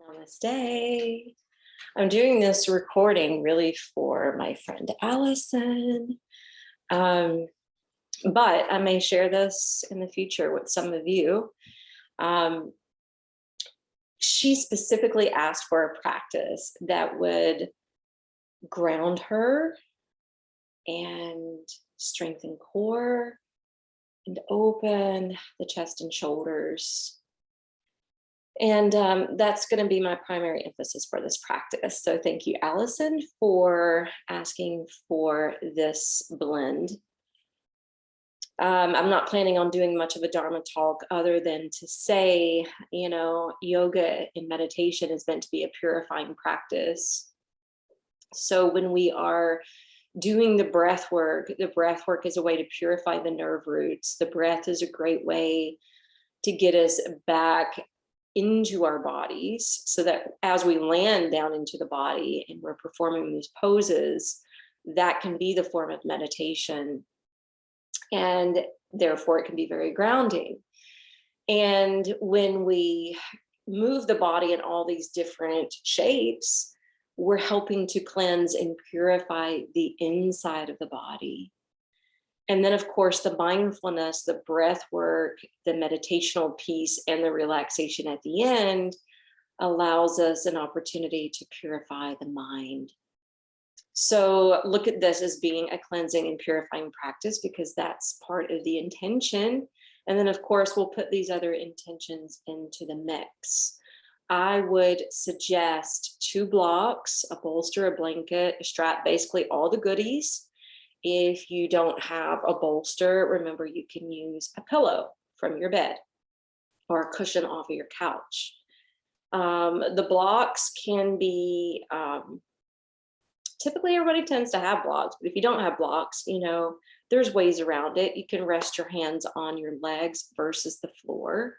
Namaste. I'm doing this recording really for my friend Alison, but I may share this in the future with some of you. She specifically asked for a practice that would ground her and strengthen core and open the chest and shoulders. And that's going to be my primary emphasis for this practice. So thank you, Alison, for asking for this blend. I'm not planning on doing much of a Dharma talk other than to say, yoga and meditation is meant to be a purifying practice. So when we are doing the breath work is a way to purify the nerve roots. The breath is a great way to get us back into our bodies so that as we land down into the body and we're performing these poses, that can be the form of meditation. And therefore it can be very grounding. And when we move the body in all these different shapes, we're helping to cleanse and purify the inside of the body. And then, of course, the mindfulness, the breath work, the meditational piece, and the relaxation at the end allows us an opportunity to purify the mind. So look at this as being a cleansing and purifying practice because that's part of the intention. And then, of course, we'll put these other intentions into the mix. I would suggest 2 blocks, a bolster, a blanket, a strap, basically all the goodies. If you don't have a bolster, remember you can use a pillow from your bed or a cushion off of your couch. The blocks can be, typically everybody tends to have blocks, but if you don't have blocks, there's ways around it. You can rest your hands on your legs versus the floor.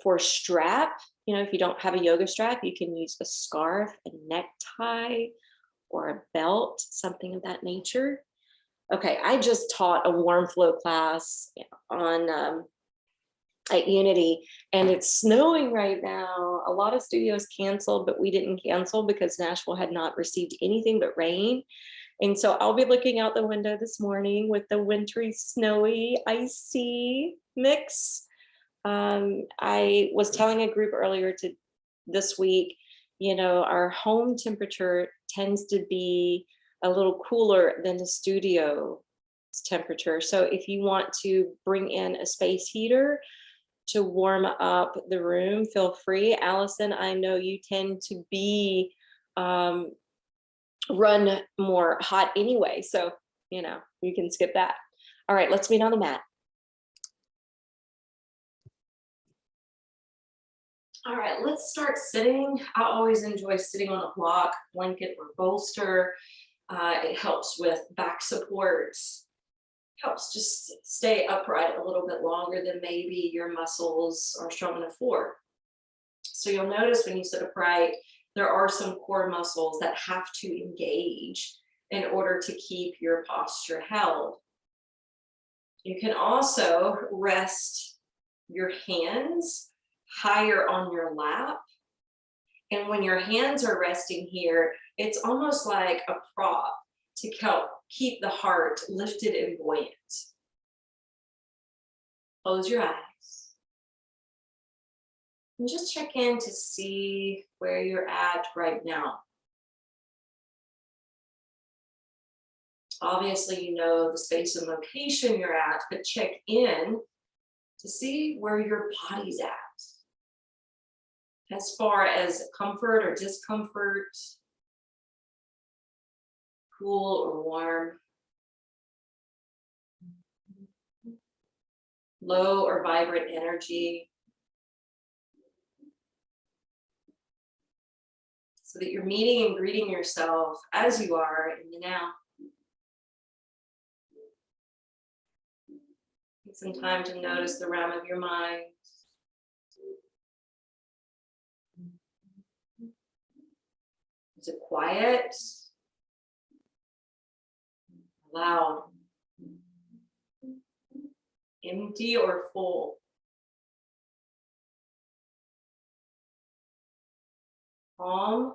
For strap, if you don't have a yoga strap, you can use a scarf, a necktie, or a belt, something of that nature. Okay, I just taught a warm flow class on at Unity, and it's snowing right now. A lot of studios canceled, but we didn't cancel because Nashville had not received anything but rain. And so I'll be looking out the window this morning with the wintry, snowy, icy mix. I was telling a group earlier this week, our home temperature tends to be a little cooler than the studio temperature. So if you want to bring in a space heater to warm up the room, feel free. Alison, I know you tend to be run more hot anyway. So, you can skip that. All right, let's meet on the mat. All right, let's start sitting. I always enjoy sitting on a block, blanket, or bolster. It helps with back support, helps just stay upright a little bit longer than maybe your muscles are strong enough for. So you'll notice when you sit upright, there are some core muscles that have to engage in order to keep your posture held. You can also rest your hands higher on your lap. And when your hands are resting here, it's almost like a prop to help keep the heart lifted and buoyant. Close your eyes. And just check in to see where you're at right now. Obviously, you know the space and location you're at, but check in to see where your body's at. As far as comfort or discomfort, cool or warm, low or vibrant energy, so that you're meeting and greeting yourself as you are in the now. Take some time to notice the realm of your mind. Is it quiet? Loud? Empty or full? calm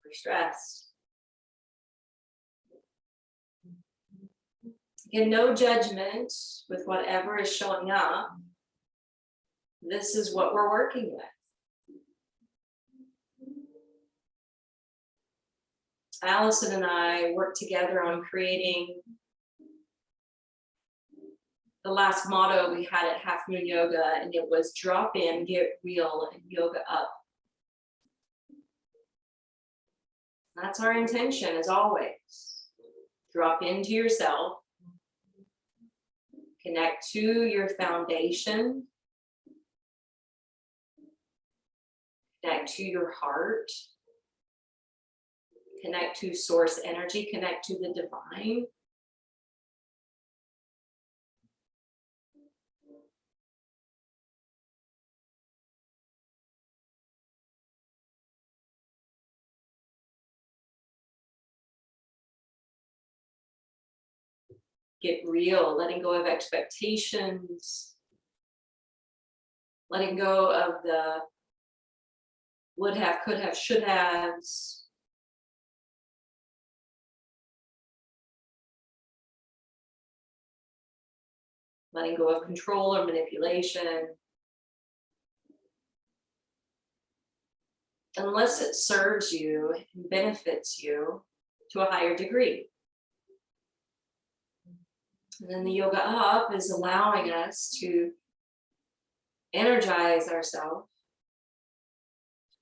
or stressed. Again, no judgment with whatever is showing up. This is what we're working with. Alison and I worked together on creating the last motto we had at Half Moon Yoga, and it was drop in, get real, and yoga up. That's our intention as always. Drop into yourself, connect to your foundation, connect to your heart, connect to source energy, connect to the divine. Get real, letting go of expectations, letting go of the would have, could have, should haves. Letting go of control or manipulation. Unless it serves you and benefits you to a higher degree. And then the yoga up is allowing us to energize ourselves,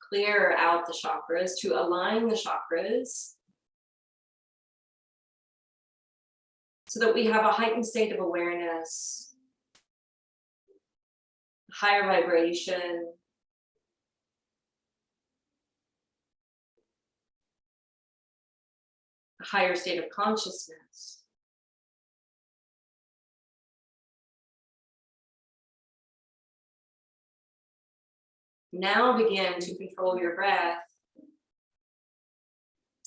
clear out the chakras, to align the chakras, so that we have a heightened state of awareness, higher vibration, a higher state of consciousness. Now begin to control your breath.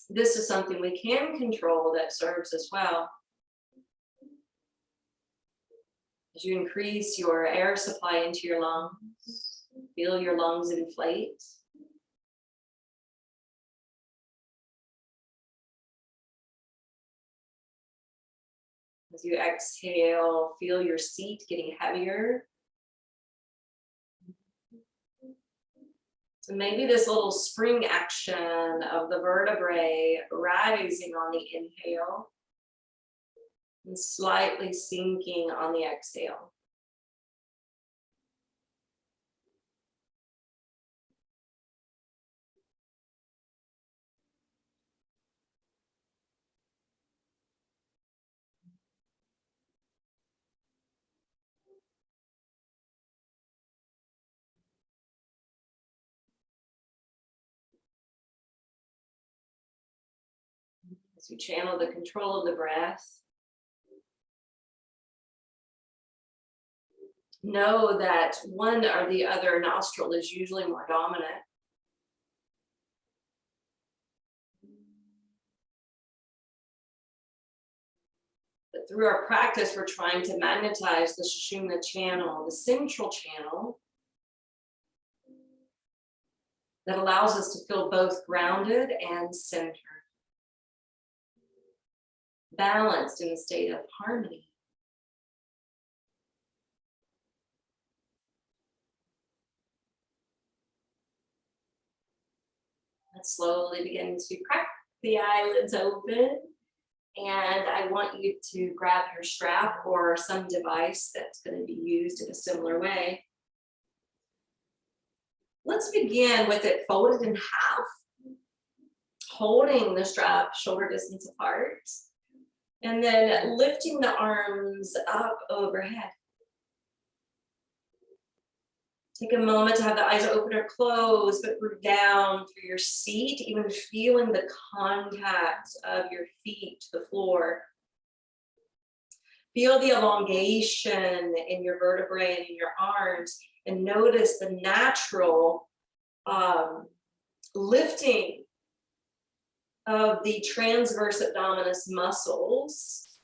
This is something we can control that serves us well. As you increase your air supply into your lungs, feel your lungs inflate. As you exhale, feel your seat getting heavier. So maybe this little spring action of the vertebrae rising on the inhale and slightly sinking on the exhale. As you channel the control of the breath, know that one or the other nostril is usually more dominant. But through our practice, we're trying to magnetize the Sushumna channel, the central channel, that allows us to feel both grounded and centered, balanced in a state of harmony. Let's slowly begin to crack the eyelids open. And I want you to grab your strap or some device that's going to be used in a similar way. Let's begin with it folded in half, holding the strap shoulder distance apart, and then lifting the arms up overhead. Take a moment to have the eyes open or closed, but root down through your seat, even feeling the contact of your feet to the floor. Feel the elongation in your vertebrae and in your arms, and notice the natural lifting of the transverse abdominis muscles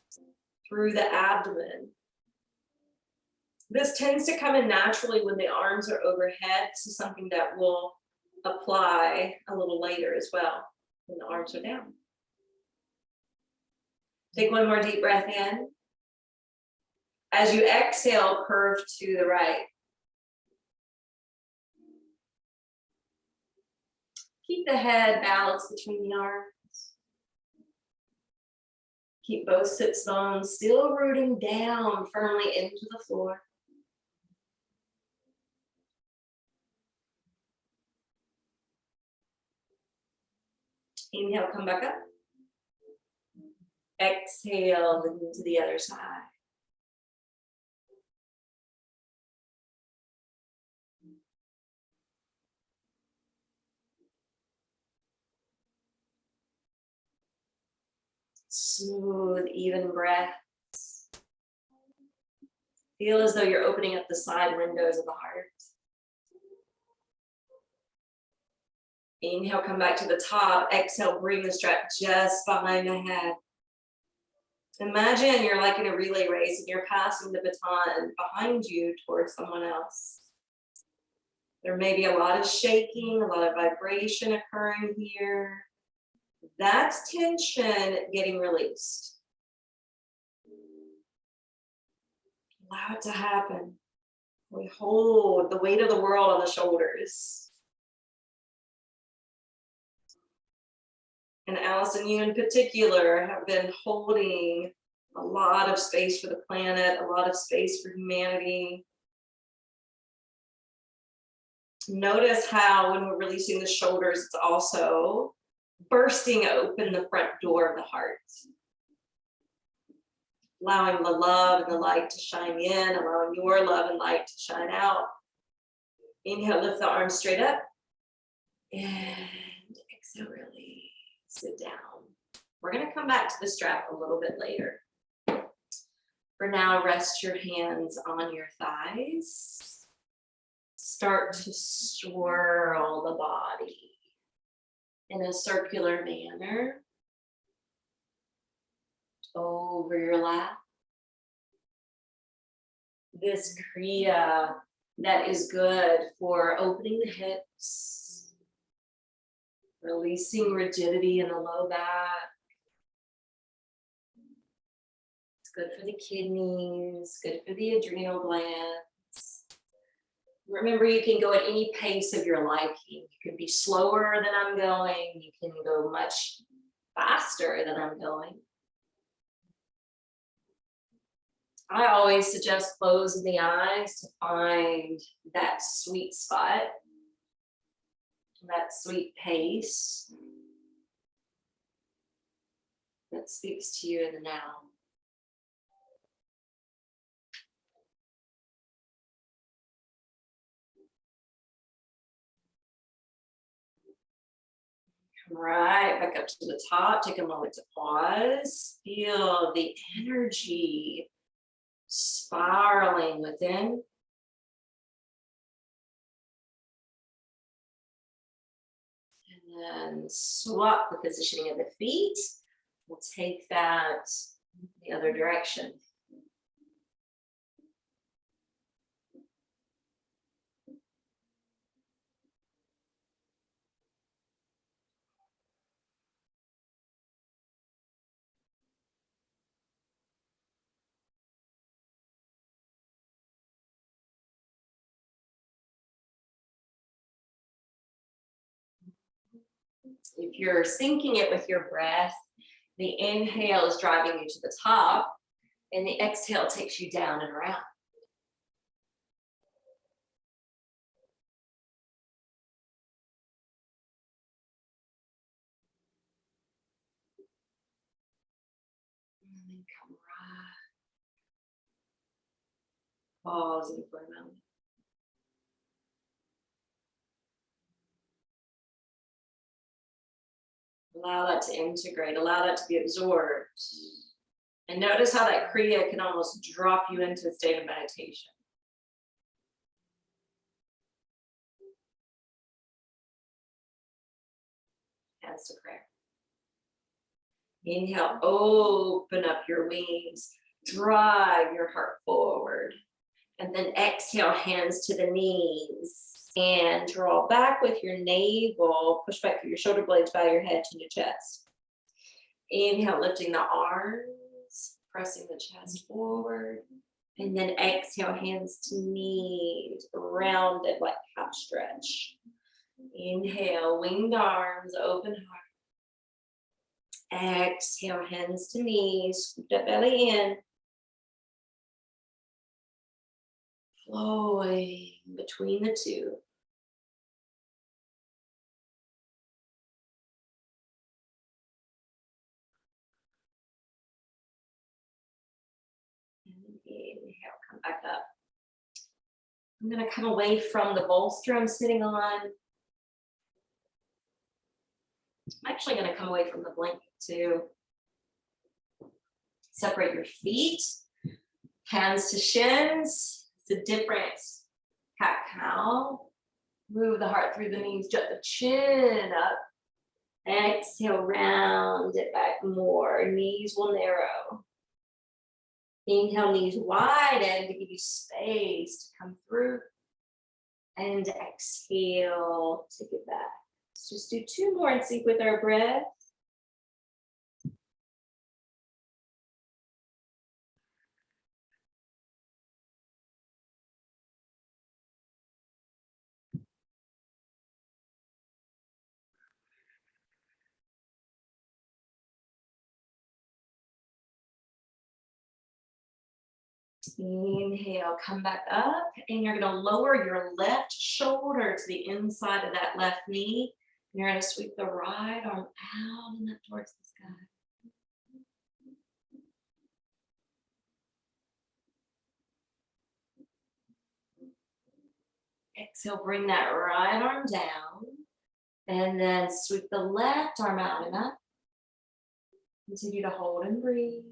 through the abdomen. This tends to come in naturally when the arms are overhead. This is something that we'll apply a little later as well when the arms are down. Take one more deep breath in. As you exhale, curve to the right. Keep the head balanced between the arms. Keep both sits bones still rooting down firmly into the floor. Inhale, come back up. Exhale, moving to the other side. Smooth, even breaths. Feel as though you're opening up the side windows of the heart. Inhale, come back to the top. Exhale, bring the strap just behind the head. Imagine you're like in a relay race and you're passing the baton behind you towards someone else. There may be a lot of shaking, a lot of vibration occurring here. That's tension getting released. Allow it to happen. We hold the weight of the world on the shoulders. And Alison, you in particular have been holding a lot of space for the planet, a lot of space for humanity. Notice how when we're releasing the shoulders, it's also bursting open the front door of the heart. Allowing the love and the light to shine in, allowing your love and light to shine out. Inhale, lift the arms straight up. And exhale, release. Sit down. We're going to come back to the strap a little bit later. For now, rest your hands on your thighs. Start to swirl the body in a circular manner over your lap. This kriya that is good for opening the hips, releasing rigidity in the low back. It's good for the kidneys, good for the adrenal glands. Remember, you can go at any pace of your liking. You can be slower than I'm going. You can go much faster than I'm going. I always suggest closing the eyes to find that sweet spot, that sweet pace that speaks to you in the now. Come right back up to the top. Take a moment to pause. Feel the energy spiraling within. And then swap the positioning of the feet. We'll take that the other direction. If you're syncing it with your breath, the inhale is driving you to the top, and the exhale takes you down and around. And then come right. Pausing for a moment. Allow that to integrate, allow that to be absorbed. And notice how that kriya can almost drop you into a state of meditation. Hands to prayer. Inhale, open up your wings, drive your heart forward. And then exhale, hands to the knees. And draw back with your navel. Push back through your shoulder blades, bow your head to your chest. Inhale, lifting the arms, pressing the chest forward. And then exhale, hands to knees, rounded like calf stretch. Inhale, winged arms, open heart. Exhale, hands to knees, scoop that belly in. Flowing between the two. And inhale, come back up. I'm going to come away from the bolster I'm sitting on. I'm actually going to come away from the blanket too. Separate your feet, hands to shins. It's a different cat-cow. Move the heart through the knees, jut the chin up. Exhale, round it back more. Knees will narrow. Inhale, knees widen to give you space to come through. And exhale, take it back. Let's just do 2 more in sync with our breath. Inhale, come back up, and you're going to lower your left shoulder to the inside of that left knee. You're going to sweep the right arm out and up towards the sky. Exhale, bring that right arm down, and then sweep the left arm out and up. Continue to hold and breathe.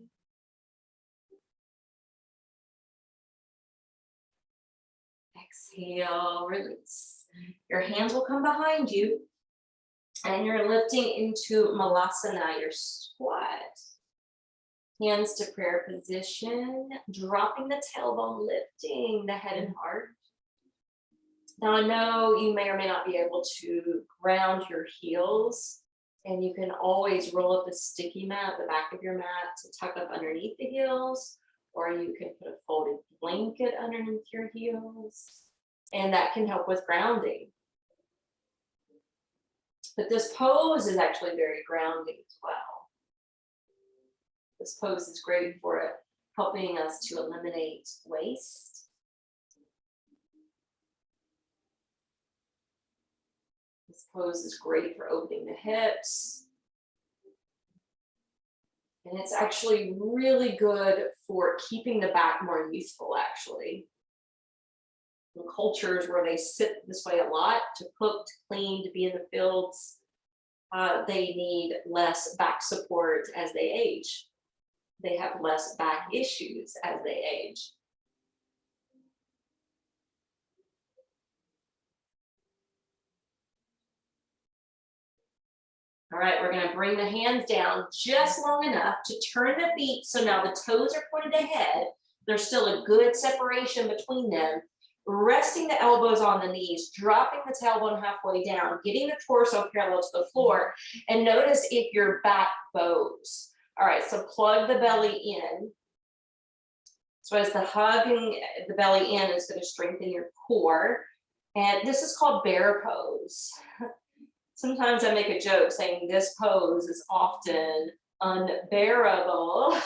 Exhale, release. Your hands will come behind you, and you're lifting into Malasana, your squat. Hands to prayer position, dropping the tailbone, lifting the head and heart. Now I know you may or may not be able to ground your heels, and you can always roll up a sticky mat at the back of your mat to tuck up underneath the heels, or you can put a folded blanket underneath your heels, and that can help with grounding. But this pose is actually very grounding as well. This pose is great for it, helping us to eliminate waste. This pose is great for opening the hips. And it's actually really good for keeping the back more useful, actually. In cultures where they sit this way a lot, to cook, to clean, to be in the fields, they need less back support as they age. They have less back issues as they age. All right, we're going to bring the hands down just long enough to turn the feet. So now the toes are pointed ahead. There's still a good separation between them. Resting the elbows on the knees, dropping the tailbone halfway down, getting the torso parallel to the floor, and notice if your back bows. All right, so plug the belly in. So as the hugging the belly in is going to strengthen your core. And this is called bear pose. Sometimes I make a joke saying this pose is often unbearable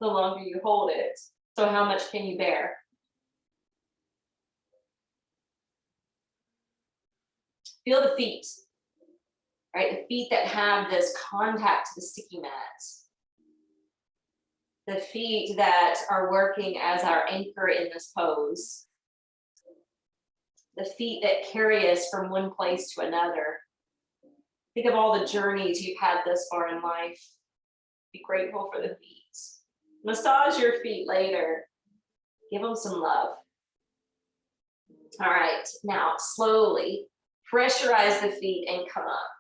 the longer you hold it. So how much can you bear? Feel the feet, right? The feet that have this contact to the sticky mat. The feet that are working as our anchor in this pose. The feet that carry us from one place to another. Think of all the journeys you've had thus far in life. Be grateful for the feet. Massage your feet later. Give them some love. All right, now slowly pressurize the feet and come up.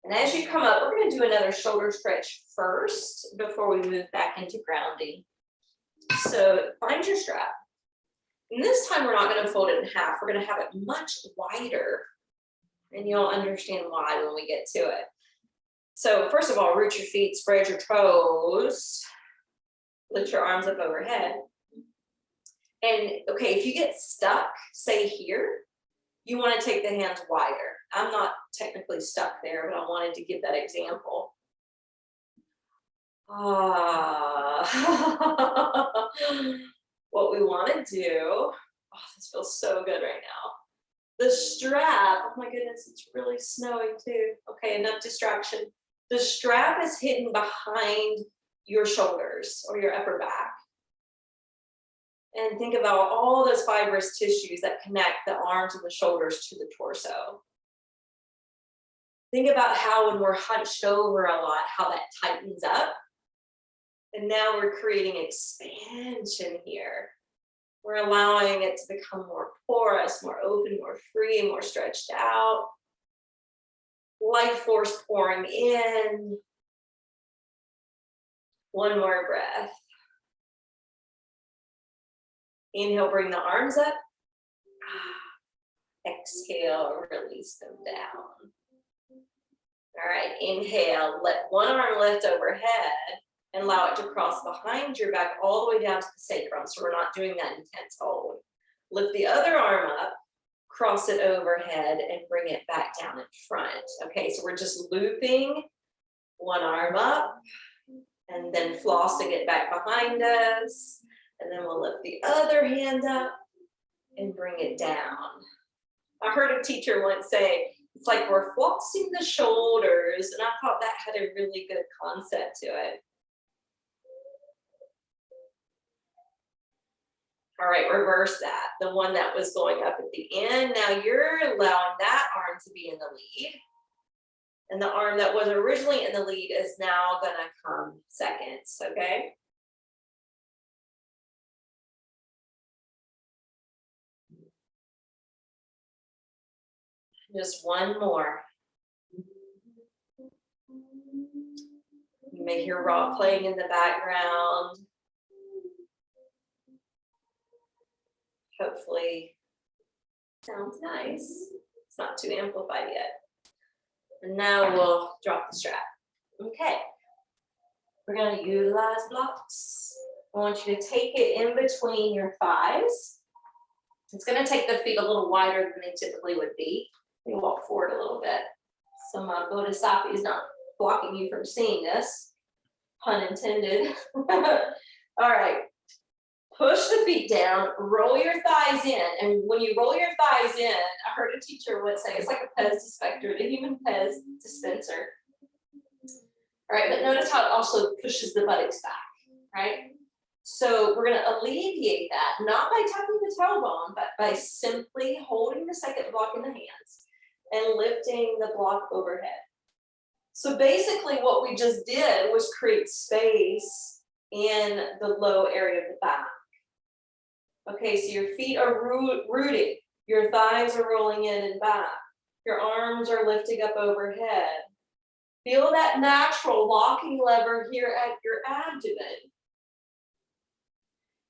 And as you come up, we're going to do another shoulder stretch first before we move back into grounding. So find your strap. And this time we're not going to fold it in half. We're going to have it much wider. And you'll understand why when we get to it. So first of all, root your feet, spread your toes, lift your arms up overhead. And okay, if you get stuck, say here, you want to take the hands wider. I'm not technically stuck there, but I wanted to give that example. What we want to do, oh, this feels so good right now. The strap, oh my goodness, it's really snowing too. Okay, enough distraction. The strap is hidden behind your shoulders or your upper back. And think about all those fibrous tissues that connect the arms and the shoulders to the torso. Think about how when we're hunched over a lot, how that tightens up. And now we're creating expansion here. We're allowing it to become more porous, more open, more free, more stretched out. Life force pouring in. One more breath. Inhale, bring the arms up. Exhale, release them down. All right, inhale, let one arm lift overhead and allow it to cross behind your back all the way down to the sacrum. So we're not doing that intense hold. Lift the other arm up, cross it overhead and bring it back down in front. Okay, so we're just looping one arm up and then flossing it back behind us. And then we'll lift the other hand up and bring it down. I heard a teacher once say, it's like we're flossing the shoulders. And I thought that had a really good concept to it. All right, reverse that. The one that was going up at the end. Now you're allowing that arm to be in the lead. And the arm that was originally in the lead is now gonna come second, okay? Just one more. You may hear rock playing in the background. Hopefully, sounds nice. It's not too amplified yet. And now we'll drop the strap. Okay. We're going to utilize blocks. I want you to take it in between your thighs. It's going to take the feet a little wider than they typically would be. You walk forward a little bit. So my bodhisattva is not blocking you from seeing this. Pun intended. All right. Push the feet down, roll your thighs in. And when you roll your thighs in, I heard a teacher once say, it's like a Pez dispenser, the human Pez dispenser. All right, but notice how it also pushes the buttocks back, right? So we're gonna alleviate that, not by tucking the tailbone, but by simply holding the second block in the hands and lifting the block overhead. So basically what we just did was create space in the low area of the back. Okay, so your feet are rooted, your thighs are rolling in and back, your arms are lifting up overhead. Feel that natural locking lever here at your abdomen.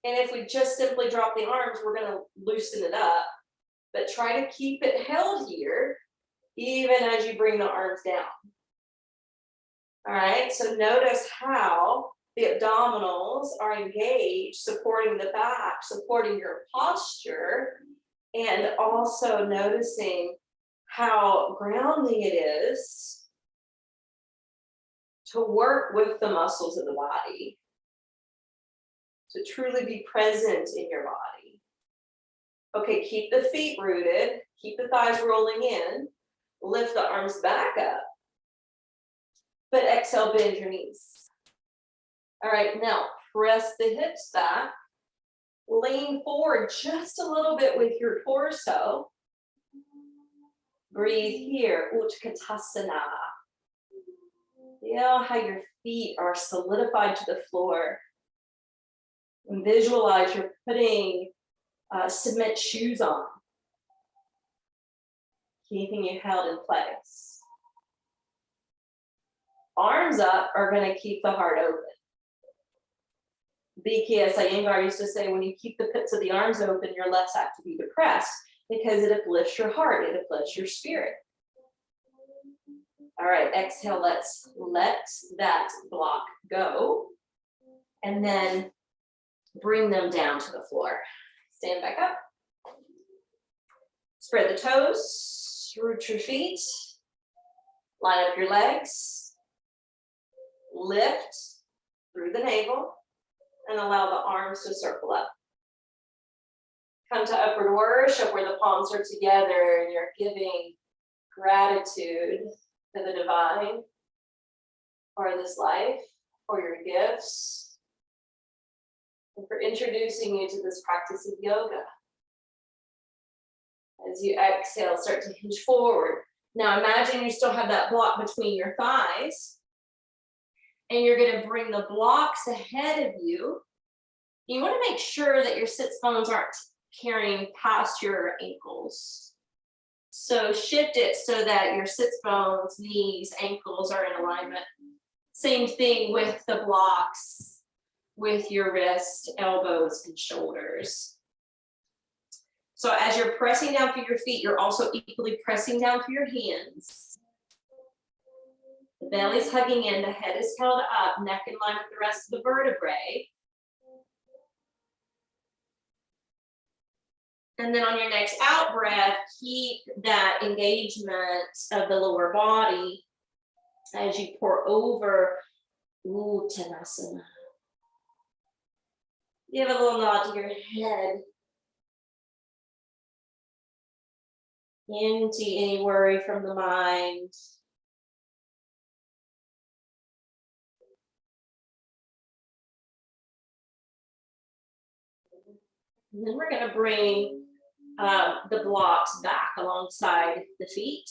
And if we just simply drop the arms, we're going to loosen it up, but try to keep it held here, even as you bring the arms down. All right, so notice how the abdominals are engaged, supporting the back, supporting your posture, and also noticing how grounding it is to work with the muscles of the body, to truly be present in your body. Okay, keep the feet rooted, keep the thighs rolling in, lift the arms back up, but exhale, bend your knees. All right, now press the hips back, lean forward just a little bit with your torso. Breathe here, Uttanasana. Feel how your feet are solidified to the floor. And visualize you're putting cement shoes on, keeping you held in place. Arms up are going to keep the heart open. BKS Iyengar used to say, when you keep the pits of the arms open, you're less apt to be depressed because it uplifts your heart, it uplifts your spirit. All right, exhale, let's let that block go. And then bring them down to the floor. Stand back up. Spread the toes, root your feet, line up your legs, lift through the navel, and allow the arms to circle up. Come to upward worship where the palms are together and you're giving gratitude to the divine for this life, for your gifts, and for introducing you to this practice of yoga. As you exhale, start to hinge forward. Now imagine you still have that block between your thighs, and you're going to bring the blocks ahead of you. You want to make sure that your sits bones aren't carrying past your ankles. So shift it so that your sits bones, knees, ankles are in alignment. Same thing with the blocks, with your wrist, elbows, and shoulders. So as you're pressing down through your feet, you're also equally pressing down through your hands. The belly's hugging in, the head is held up, neck in line with the rest of the vertebrae. And then on your next out breath, keep that engagement of the lower body as you pour over Uttanasana. Give a little nod to your head. Empty any worry from the mind. And then we're going to bring the blocks back alongside the feet.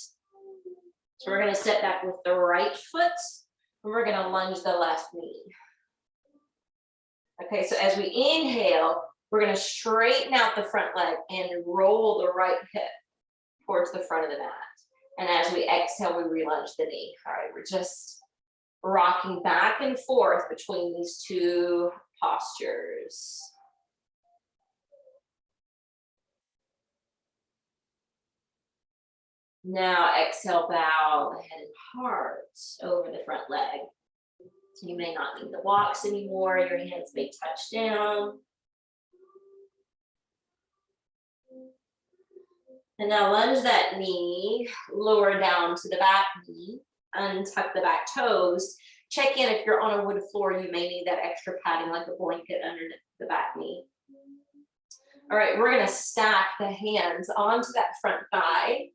So we're going to step back with the right foot, and we're going to lunge the left knee. Okay, so as we inhale, we're going to straighten out the front leg and roll the right hip towards the front of the mat. And as we exhale, we relunge the knee. All right, we're just rocking back and forth between these two postures. Now exhale, bow the head and heart over the front leg. You may not need the blocks anymore. Your hands may touch down. And now lunge that knee, lower down to the back knee, untuck the back toes. Check in if you're on a wood floor, you may need that extra padding like a blanket underneath the back knee. All right, we're gonna stack the hands onto that front thigh,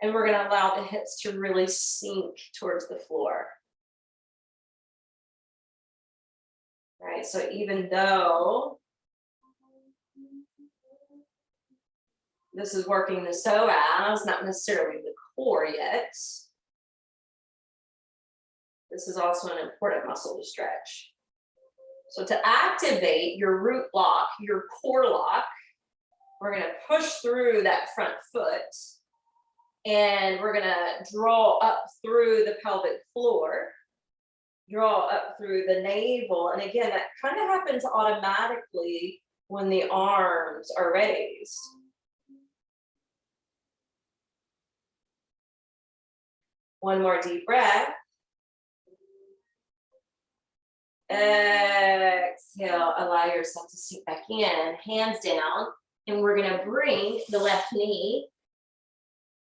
and we're gonna allow the hips to really sink towards the floor. All right, so even though this is working the psoas, not necessarily the core yet, this is also an important muscle to stretch. So to activate your root lock, your core lock, we're gonna push through that front foot, and we're gonna draw up through the pelvic floor, draw up through the navel. And again, that kind of happens automatically when the arms are raised. One more deep breath. Exhale, allow yourself to sink back in, hands down, and we're gonna bring the left knee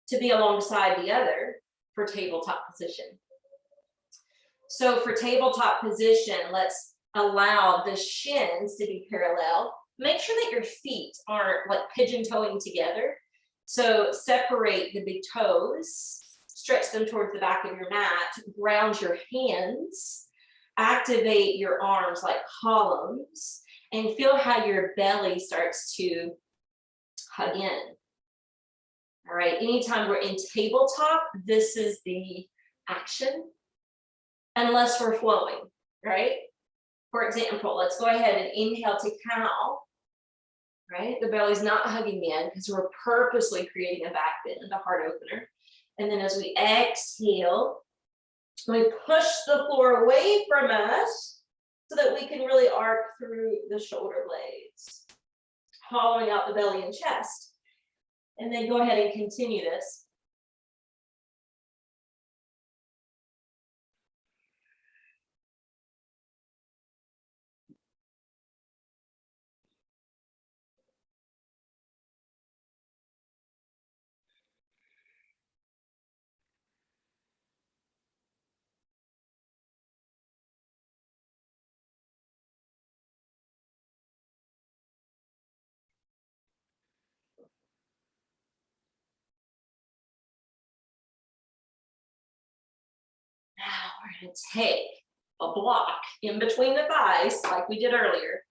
to be alongside the other for tabletop position. So for tabletop position, let's allow the shins to be parallel. Make sure that your feet aren't like pigeon-toeing together. So separate the big toes, stretch them towards the back of your mat, ground your hands, activate your arms like columns, and feel how your belly starts to hug in. All right, anytime we're in tabletop, this is the action, unless we're flowing, right? For example, let's go ahead and inhale to cow, right? The belly's not hugging in because we're purposely creating a back bend, a heart opener. And then as we exhale, we push the floor away from us, so that we can really arc through the shoulder blades, hollowing out the belly and chest. And then go ahead and continue this. Now we're going to take a block in between the thighs like we did earlier.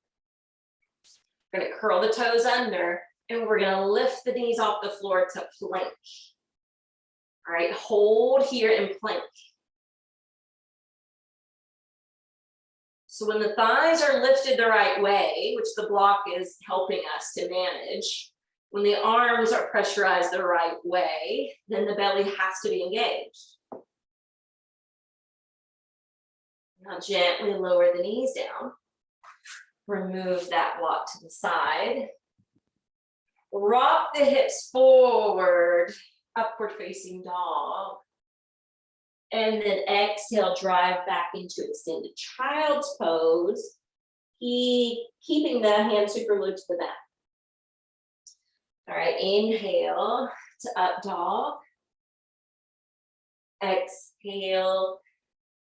We're going to curl the toes under and we're going to lift the knees off the floor to plank. All right, hold here and plank. So when the thighs are lifted the right way, which the block is helping us to manage, when the arms are pressurized the right way, then the belly has to be engaged. Now gently lower the knees down. Remove that block to the side. Rock the hips forward, upward facing dog. And then exhale, drive back into extended child's pose. Keeping the hands super glued to the mat. All right, inhale to up dog. Exhale,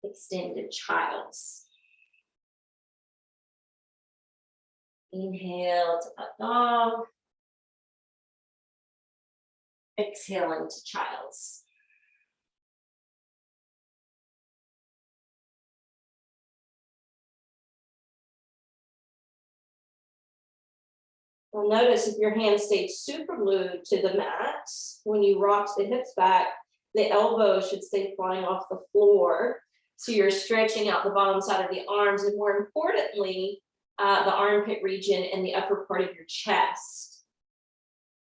extended child's. Inhale to up dog. Exhaling to child's. Well, notice if your hand stayed super glued to the mat, when you rock the hips back, the elbows should stay flying off the floor. So you're stretching out the bottom side of the arms, and more importantly, the armpit region and the upper part of your chest,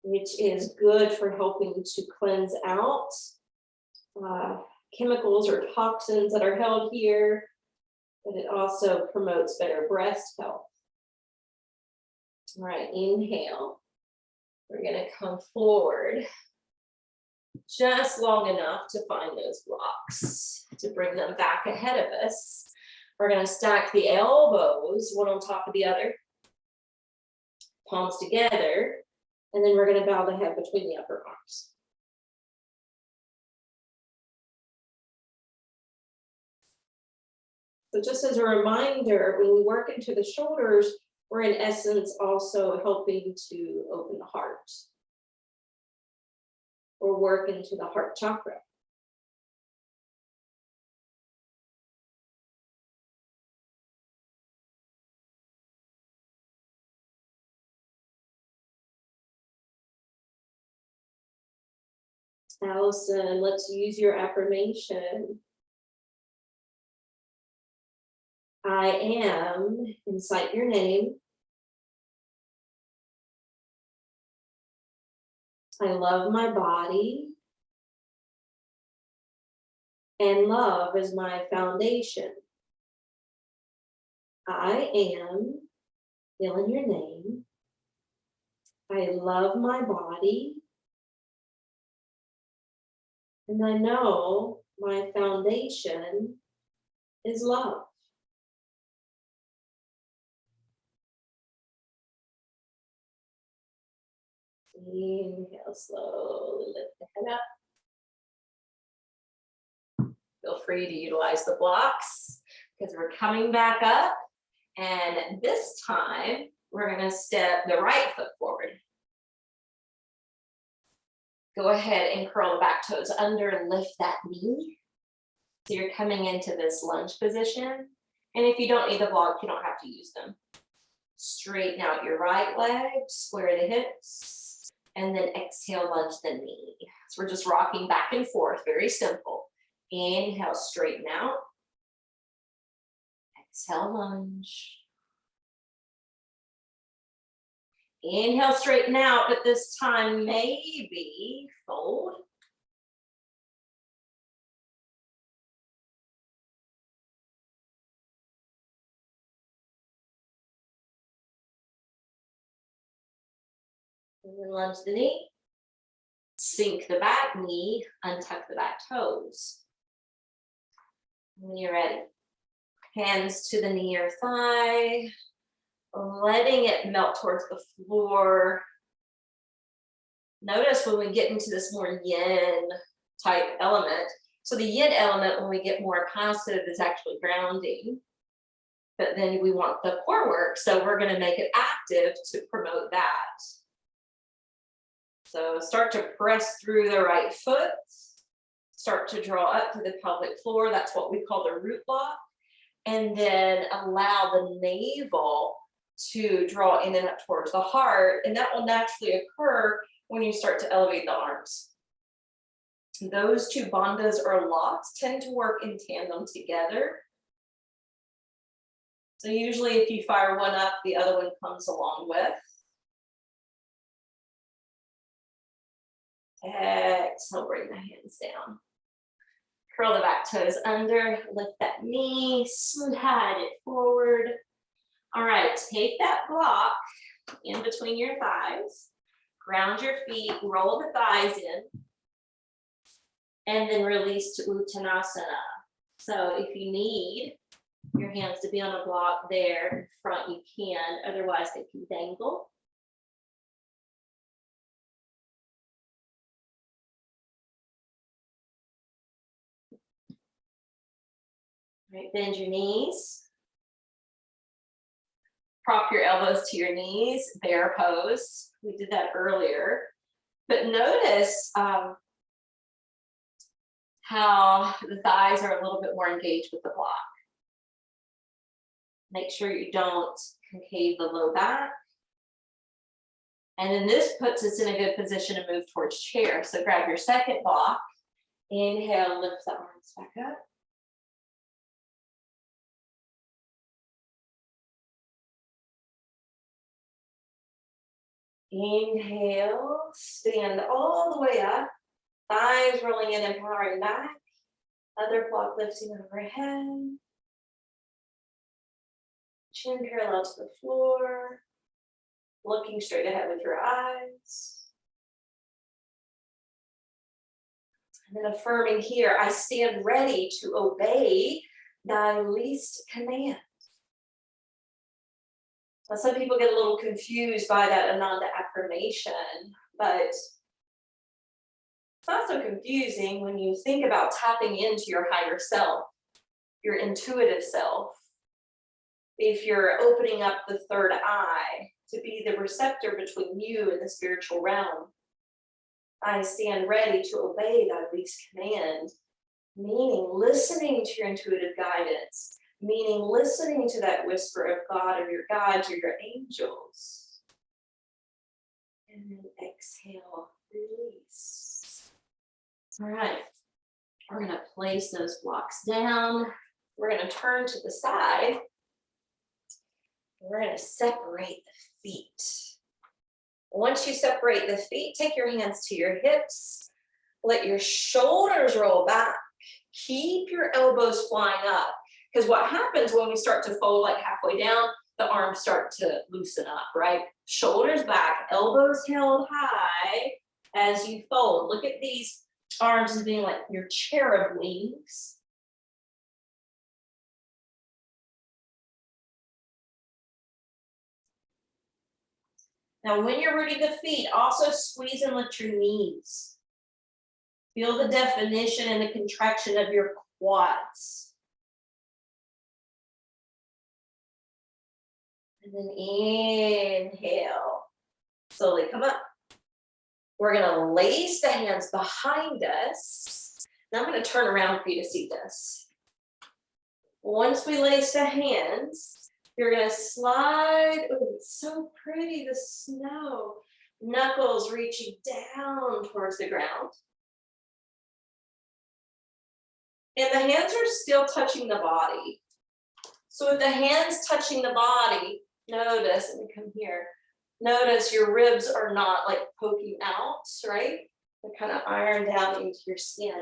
which is good for helping to cleanse out chemicals or toxins that are held here, but it also promotes better breast health. All right, inhale. We're going to come forward just long enough to find those blocks, to bring them back ahead of us. We're going to stack the elbows, one on top of the other, palms together, and then we're going to bow the head between the upper arms. So just as a reminder, when we work into the shoulders, we're in essence also helping to open the heart or work into the heart chakra. Alison, let's use your affirmation. I am, incite your name. I love my body. And love is my foundation. I am, fill in your name. I love my body. And I know my foundation is love. Inhale, slowly lift the head up. Feel free to utilize the blocks because we're coming back up. And this time, we're going to step the right foot forward. Go ahead and curl the back toes under and lift that knee. So you're coming into this lunge position. And if you don't need the block, you don't have to use them. Straighten out your right leg, square the hips, and then exhale, lunge the knee. So we're just rocking back and forth, very simple. Inhale, straighten out. Exhale, lunge. Inhale, straighten out, but this time maybe fold. And then lunge the knee. Sink the back knee, untuck the back toes. When you're ready, hands to the knee or thigh, letting it melt towards the floor. Notice when we get into this more yin type element. So the yin element, when we get more passive, is actually grounding. But then we want the core work, so we're going to make it active to promote that. So start to press through the right foot. Start to draw up to the pelvic floor. That's what we call the root block. And then allow the navel to draw in and up towards the heart. And that will naturally occur when you start to elevate the arms. Those two bandhas or locks tend to work in tandem together. So usually if you fire one up, the other one comes along with. Exhale, bring the hands down. Curl the back toes under, lift that knee, slide it forward. All right, take that block in between your thighs, ground your feet, roll the thighs in, and then release to Uttanasana. So if you need your hands to be on a block there in front, you can, otherwise they can dangle. All right, bend your knees. Prop your elbows to your knees, bear pose. We did that earlier. But notice how the thighs are a little bit more engaged with the block. Make sure you don't concave the low back. And then this puts us in a good position to move towards chair. So grab your second block. Inhale, lift the arms back up. Inhale, stand all the way up. Thighs rolling in, empowering back. Other block lifting overhead. Chin parallel to the floor. Looking straight ahead with your eyes. And then affirming here, I stand ready to obey thy least command. Now, some people get a little confused by that Ananda affirmation, but it's not so confusing when you think about tapping into your higher self, your intuitive self. If you're opening up the third eye to be the receptor between you and the spiritual realm, I stand ready to obey thy least command, meaning listening to your intuitive guidance, meaning listening to that whisper of God or your guides or your angels. And then exhale, release. All right, we're going to place those blocks down. We're going to turn to the side. We're going to separate the feet. Once you separate the feet, take your hands to your hips. Let your shoulders roll back. Keep your elbows flying up. Because what happens when we start to fold like halfway down, the arms start to loosen up, right? Shoulders back, elbows held high as you fold. Look at these arms as being like your cherub wings. Now, when you're rooting the feet, also squeeze and lift your knees. Feel the definition and the contraction of your quads. And then inhale, slowly come up. We're gonna lace the hands behind us. Now I'm gonna turn around for you to see this. Once we lace the hands, you're gonna slide, oh, it's so pretty, the snow. Knuckles reaching down towards the ground. And the hands are still touching the body. So with the hands touching the body, notice, let me come here. Notice your ribs are not like poking out, right? They're kind of ironed down into your skin.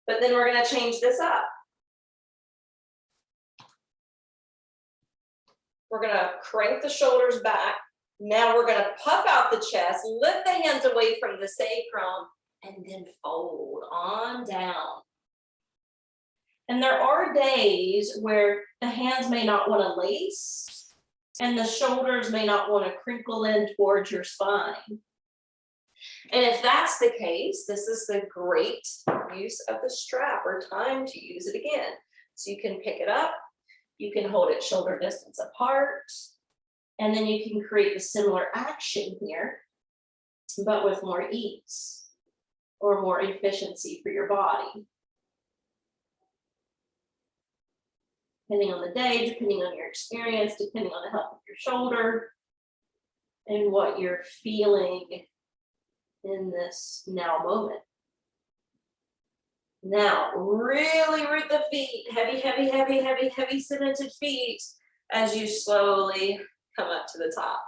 But then we're going to change this up. We're gonna crank the shoulders back. Now we're gonna puff out the chest, lift the hands away from the sacrum, and then fold on down. And there are days where the hands may not want to lace and the shoulders may not want to crinkle in towards your spine. And if that's the case, this is the great use of the strap, or time to use it again. So you can pick it up, you can hold it shoulder distance apart, and then you can create a similar action here, but with more ease or more efficiency for your body. Depending on the day, depending on your experience, depending on the health of your shoulder, and what you're feeling in this now moment. Now, really root the feet, heavy, heavy, heavy, heavy, heavy cemented feet as you slowly come up to the top.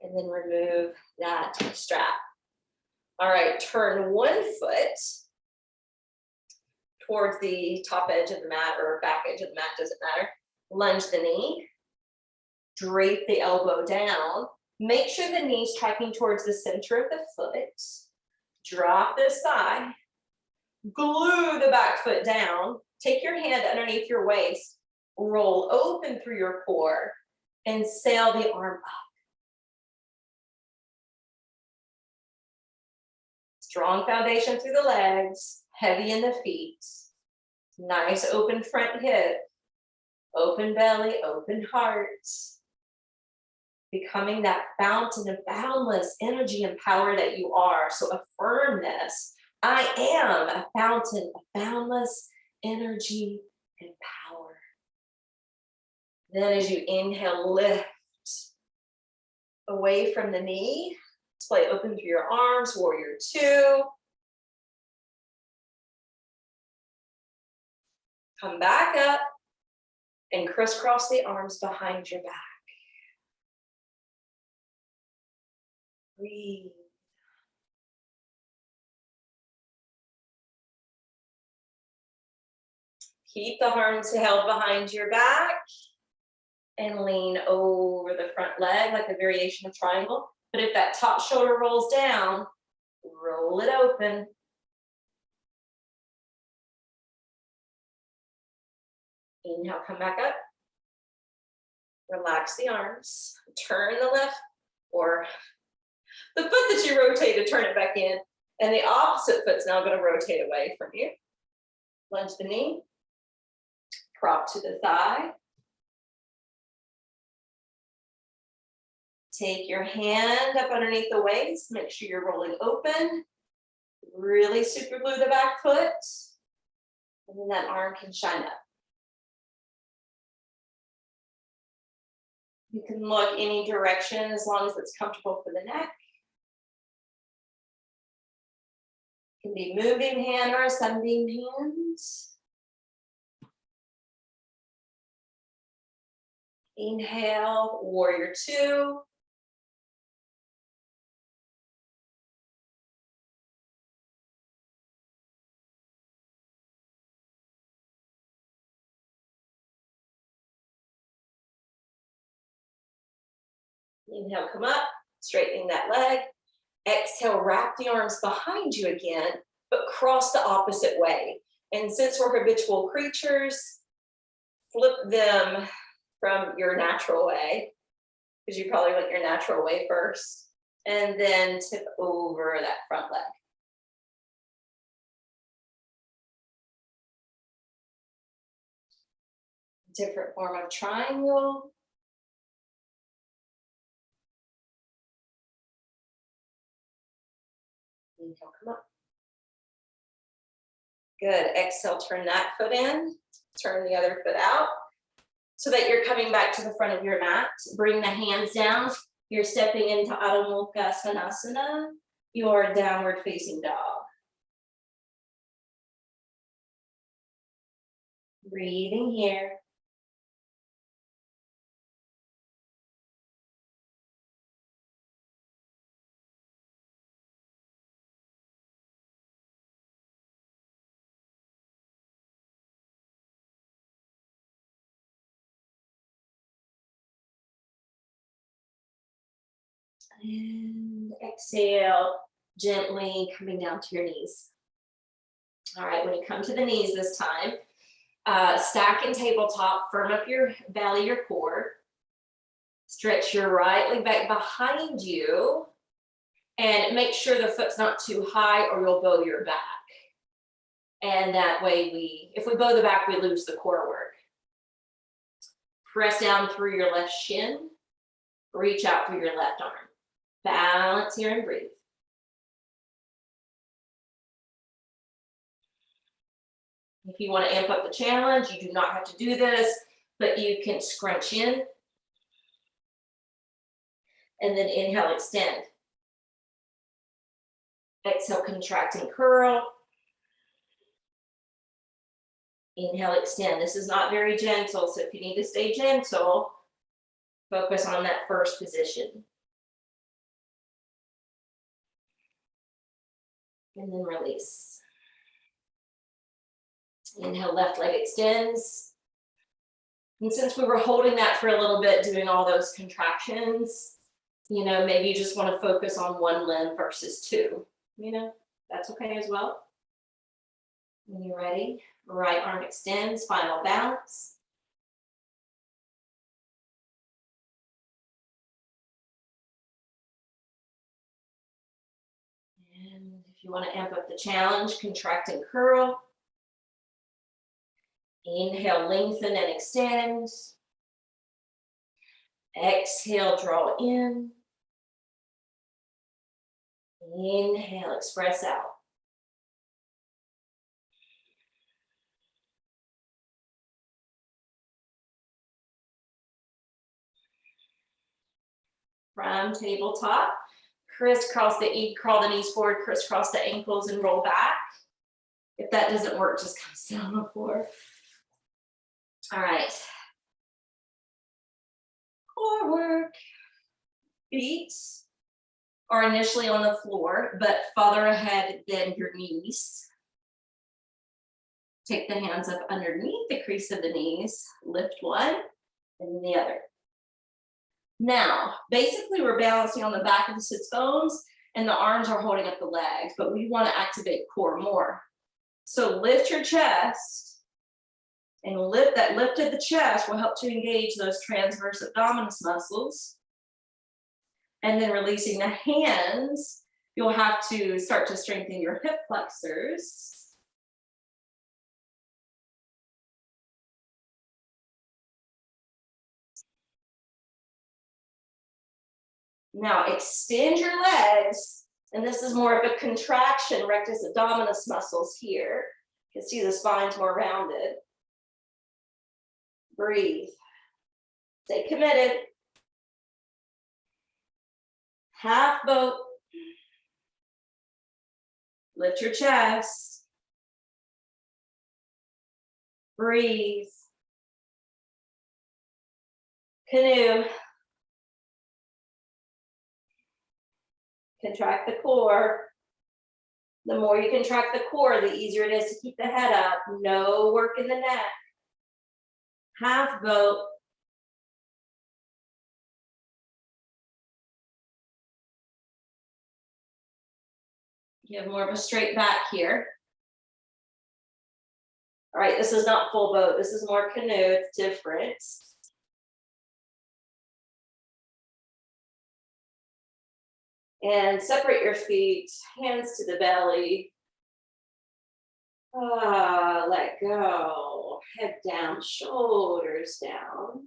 And then remove that strap. All right, turn one foot towards the top edge of the mat or back edge of the mat, doesn't matter. Lunge the knee, drape the elbow down. Make sure the knee's tracking towards the center of the foot. Drop this thigh, glue the back foot down, take your hand underneath your waist, roll open through your core, and sail the arm up. Strong foundation through the legs, heavy in the feet. Nice open front hip, open belly, open heart. Becoming that fountain of boundless energy and power that you are. So affirm this. I am a fountain of boundless energy and power. Then as you inhale, lift away from the knee. Splay open through your arms, warrior two. Come back up and crisscross the arms behind your back. Breathe. Keep the arms held behind your back and lean over the front leg like a variation of triangle. But if that top shoulder rolls down, roll it open. Inhale, come back up. Relax the arms. Turn the left, or the foot that you rotated, turn it back in. And the opposite foot's now going to rotate away from you. Lunge the knee. Prop to the thigh. Take your hand up underneath the waist. Make sure you're rolling open. Really super glue the back foot. And then that arm can shine up. You can look any direction as long as it's comfortable for the neck. It can be moving hand or a sunbeam hand. Inhale, warrior two. Inhale, come up, straightening that leg. Exhale, wrap the arms behind you again, but cross the opposite way. And since we're habitual creatures, flip them from your natural way, because you probably went your natural way first, and then tip over that front leg. Different form of triangle. Inhale, come up. Good. Exhale, turn that foot in. Turn the other foot out so that you're coming back to the front of your mat. Bring the hands down. You're stepping into Adho Mukha Svanasana, your downward facing dog. Breathing here. And exhale, gently coming down to your knees. All right, when you come to the knees this time, stack in tabletop, firm up your belly, your core. Stretch your right leg back behind you and make sure the foot's not too high or you'll bow your back. And that way if we bow the back, we lose the core work. Press down through your left shin, reach out through your left arm. Balance here and breathe. If you want to amp up the challenge, you do not have to do this, but you can scrunch in. And then inhale, extend. Exhale, contract and curl. Inhale, extend. This is not very gentle, so if you need to stay gentle, focus on that first position. And then release. Inhale, left leg extends. And since we were holding that for a little bit, doing all those contractions, maybe you just want to focus on one limb versus two. That's okay as well. When you're ready, right arm extends, final balance. And if you want to amp up the challenge, contract and curl. Inhale, lengthen and extend. Exhale, draw in. Inhale, express out. From tabletop, crisscross crawl the knees forward, crisscross the ankles and roll back. If that doesn't work, just kind of sit on the floor. All right. Core work. Feet are initially on the floor, but farther ahead than your knees. Take the hands up underneath the crease of the knees, lift one and then the other. Now, basically we're balancing on the back of the sits bones and the arms are holding up the legs, but we want to activate core more. So lift your chest and lift of the chest will help to engage those transverse abdominis muscles. And then releasing the hands, you'll have to start to strengthen your hip flexors. Now extend your legs, and this is more of a contraction, rectus abdominis muscles here. You can see the spine's more rounded. Breathe. Stay committed. Half boat. Lift your chest. Breathe. Canoe. Contract the core. The more you contract the core, the easier it is to keep the head up. No work in the neck. Half boat. You have more of a straight back here. All right, this is not full boat. This is more canoe. It's different. And separate your feet, hands to the belly. Let go. Head down, shoulders down.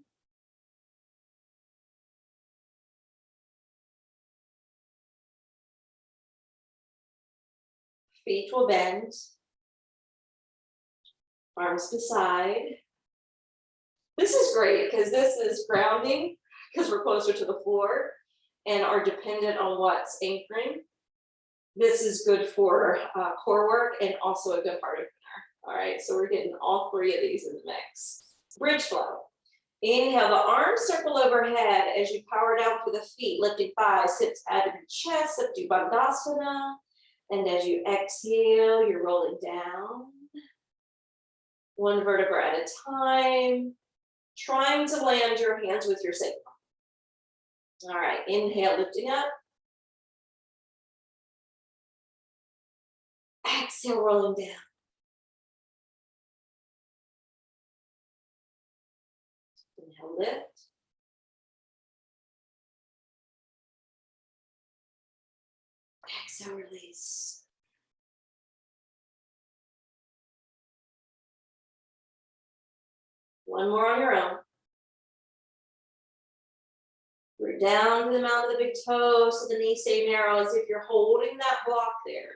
Feet will bend. Arms beside. This is great because this is grounding because we're closer to the floor and are dependent on what's anchoring. This is good for core work and also a good heart opener. All right, so we're getting all three of these in the mix. Bridge flow. Inhale, the arms circle overhead as you power down through the feet, lifting thighs, hips out of your chest, up to Bandhasana. And as you exhale, you're rolling down. One vertebra at a time, trying to land your hands with your sacrum. All right, inhale, lifting up. Exhale, rolling down. Inhale, lift. Exhale, release. One more on your own. We're down to the mount of the big toe, so the knees stay narrow as if you're holding that block there.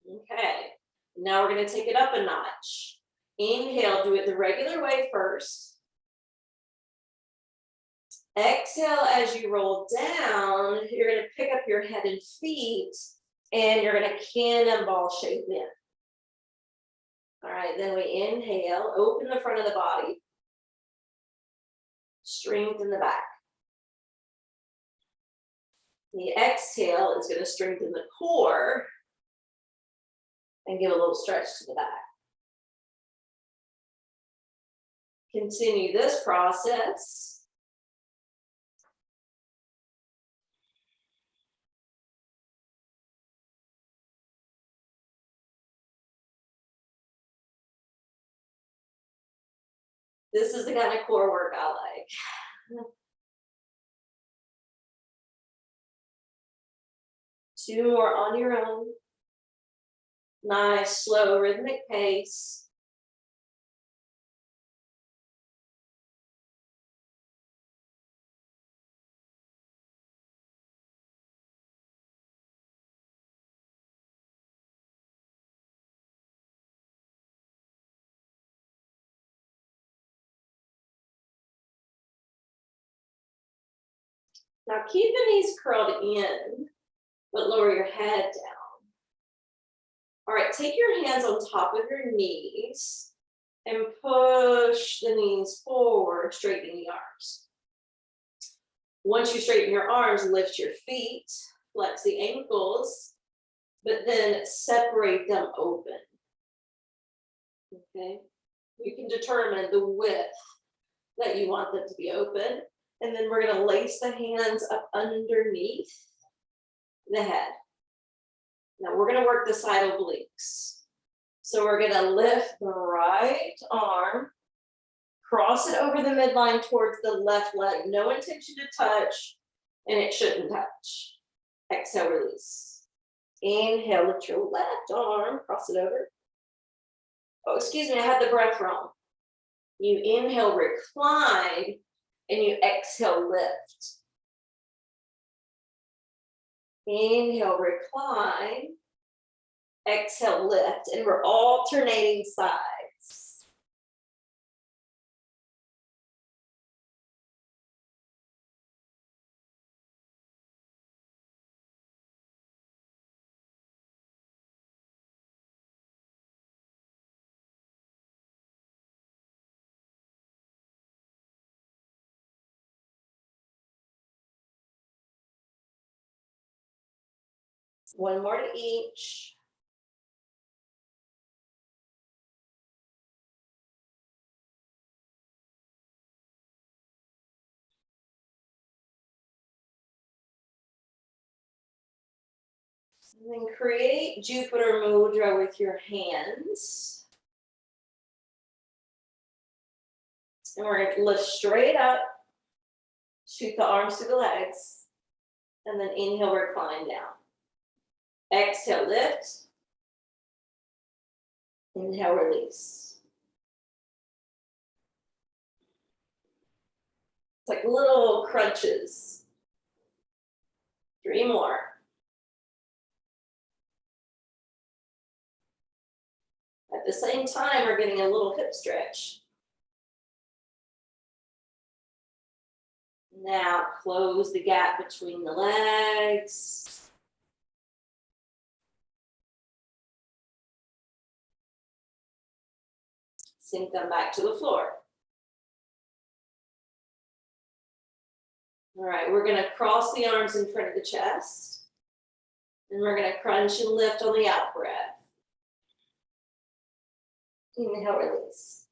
Okay, now we're going to take it up a notch. Inhale, do it the regular way first. Exhale, as you roll down, you're going to pick up your head and feet, and you're going to cannonball shape in. All right, then we inhale, open the front of the body, strengthen the back. The exhale is going to strengthen the core and give a little stretch to the back. Continue this process. This is the kind of core work I like. 2 more on your own. Nice, slow, rhythmic pace. Now keep the knees curled in, but lower your head down. All right, take your hands on top of your knees and push the knees forward, straightening the arms. Once you straighten your arms, lift your feet, flex the ankles, but then separate them open. Okay, you can determine the width that you want them to be open. And then we're going to lace the hands up underneath the head. Now we're going to work the side obliques. So we're going to lift the right arm, cross it over the midline towards the left leg. No intention to touch, and it shouldn't touch. Exhale, release. Inhale, lift your left arm, cross it over. Oh, excuse me, I had the breath wrong. You inhale, recline. And you exhale, lift. Inhale, recline. Exhale, lift. And we're alternating sides. One more to each. And then create Jupiter Mudra with your hands. And we're going to lift straight up, shoot the arms to the legs, and then inhale, recline down. Exhale, lift. Inhale, release. It's like little crunches. 3 more. At the same time, we're getting a little hip stretch. Now close the gap between the legs. Sink them back to the floor. All right, we're going to cross the arms in front of the chest. And we're going to crunch and lift on the out breath. Inhale, release.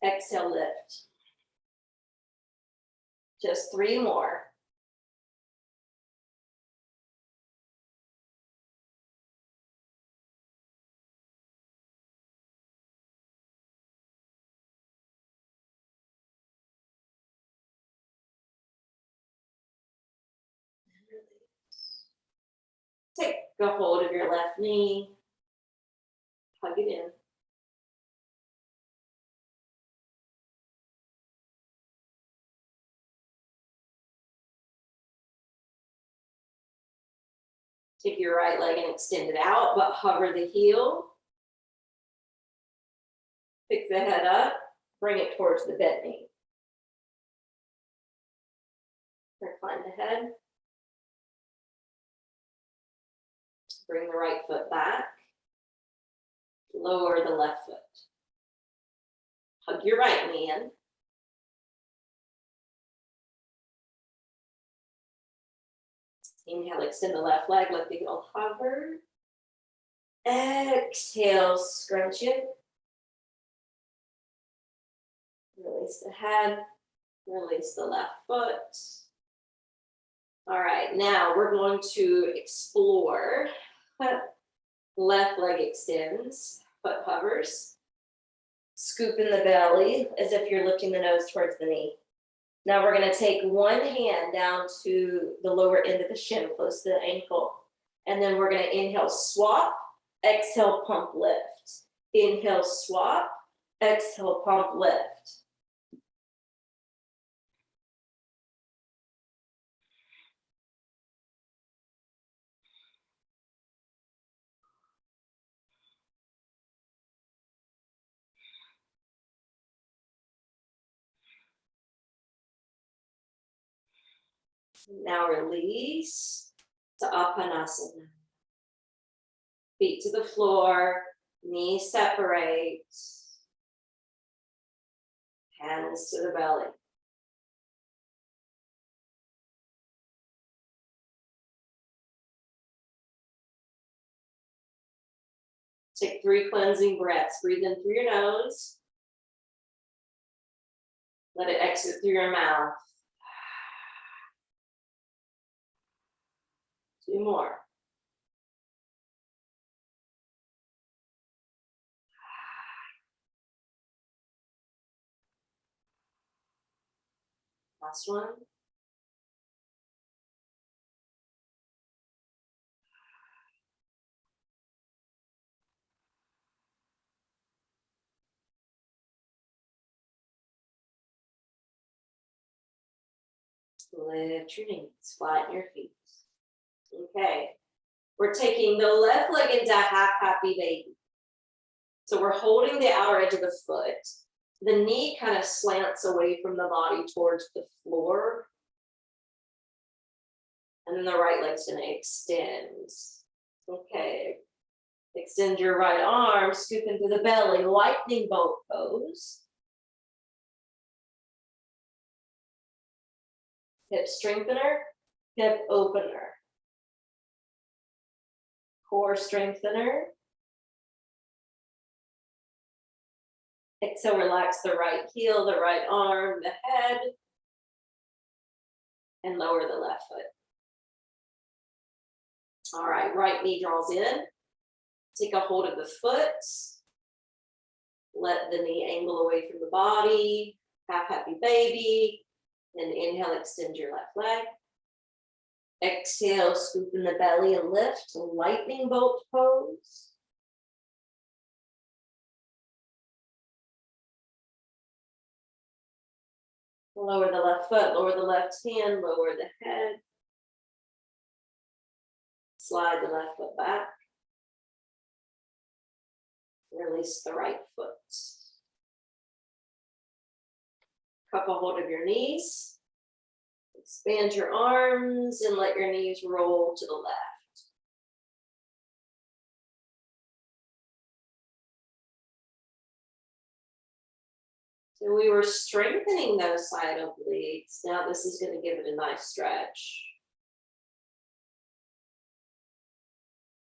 Exhale, lift. Just 3 more. Take a hold of your left knee. Hug it in. Take your right leg and extend it out, but hover the heel. Pick the head up, bring it towards the bent knee. Recline the head. Bring the right foot back. Lower the left foot. Hug your right knee in. Inhale, extend the left leg, let the heel hover. Exhale, scrunch it. Release the head, release the left foot. All right, now we're going to explore. Left leg extends, foot hovers. Scoop in the belly as if you're lifting the nose towards the knee. Now we're going to take one hand down to the lower end of the shin, close to the ankle. And then we're going to inhale, swap, exhale, pump, lift. Inhale, swap, exhale, pump, lift. Now release to Uttanasana. Feet to the floor, knees separate, hands to the belly. Take 3 cleansing breaths. Breathe in through your nose. Let it exit through your mouth. 2 more. Last one. Lift your knees, flatten your feet. Okay, we're taking the left leg into half happy baby. So we're holding the outer edge of the foot. The knee kind of slants away from the body towards the floor. And then the right leg's going to extend. Okay, extend your right arm, scoop into the belly, lightning bolt pose. Hip strengthener, hip opener. Core strengthener. Exhale, relax the right heel, the right arm, the head, and lower the left foot. All right, right knee draws in. Take a hold of the foot. Let the knee angle away from the body. Half happy baby. And inhale, extend your left leg. Exhale, scoop in the belly and lift. Lightning bolt pose. Lower the left foot, lower the left hand, lower the head. Slide the left foot back. Release the right foot. Cup a hold of your knees. Expand your arms and let your knees roll to the left. So we were strengthening those side obliques. Now this is going to give it a nice stretch.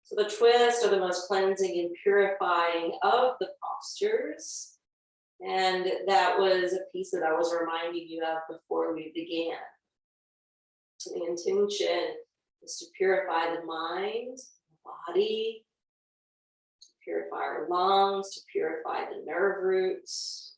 So the twists are the most cleansing and purifying of the postures. And that was a piece that I was reminding you of before we began. The intention is to purify the mind, the body, to purify our lungs, to purify the nerve roots.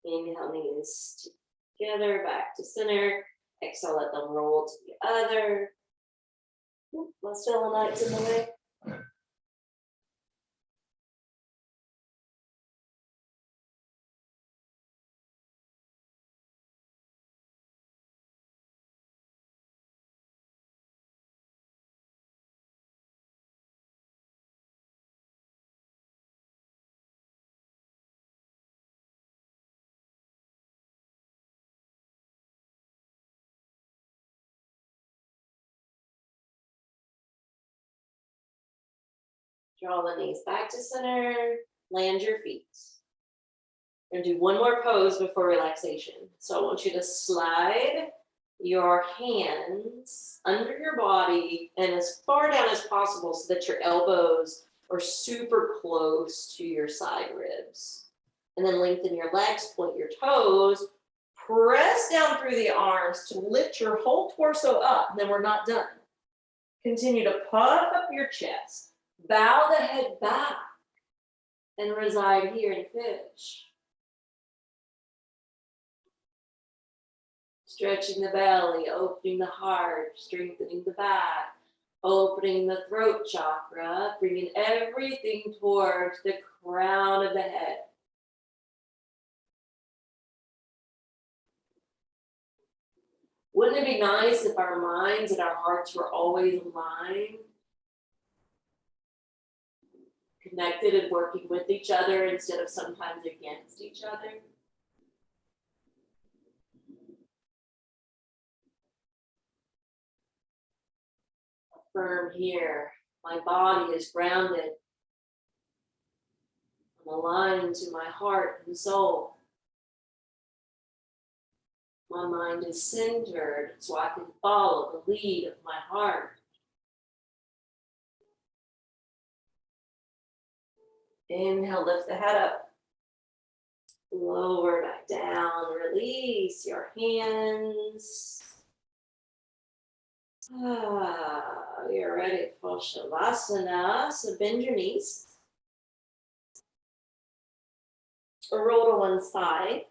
Inhale, knees together, back to center. Exhale, let them roll to the other. My selenite's in the way. Draw the knees back to center. Land your feet. We're gonna do one more pose before relaxation. So I want you to slide your hands under your body and as far down as possible so that your elbows are super close to your side ribs. And then lengthen your legs, point your toes, press down through the arms to lift your whole torso up. And then we're not done. Continue to puff up your chest, bow the head back, and reside here in fish. Stretching the belly, opening the heart, strengthening the back, opening the throat chakra, bringing everything towards the crown of the head. Wouldn't it be nice if our minds and our hearts were always aligned, connected and working with each other instead of sometimes against each other? Affirm here, my body is grounded. I'm aligned to my heart and soul. My mind is centered so I can follow the lead of my heart. Inhale, lift the head up. Lower back down, release your hands. You're ready for Shavasana. So bend your knees. Or roll to one side.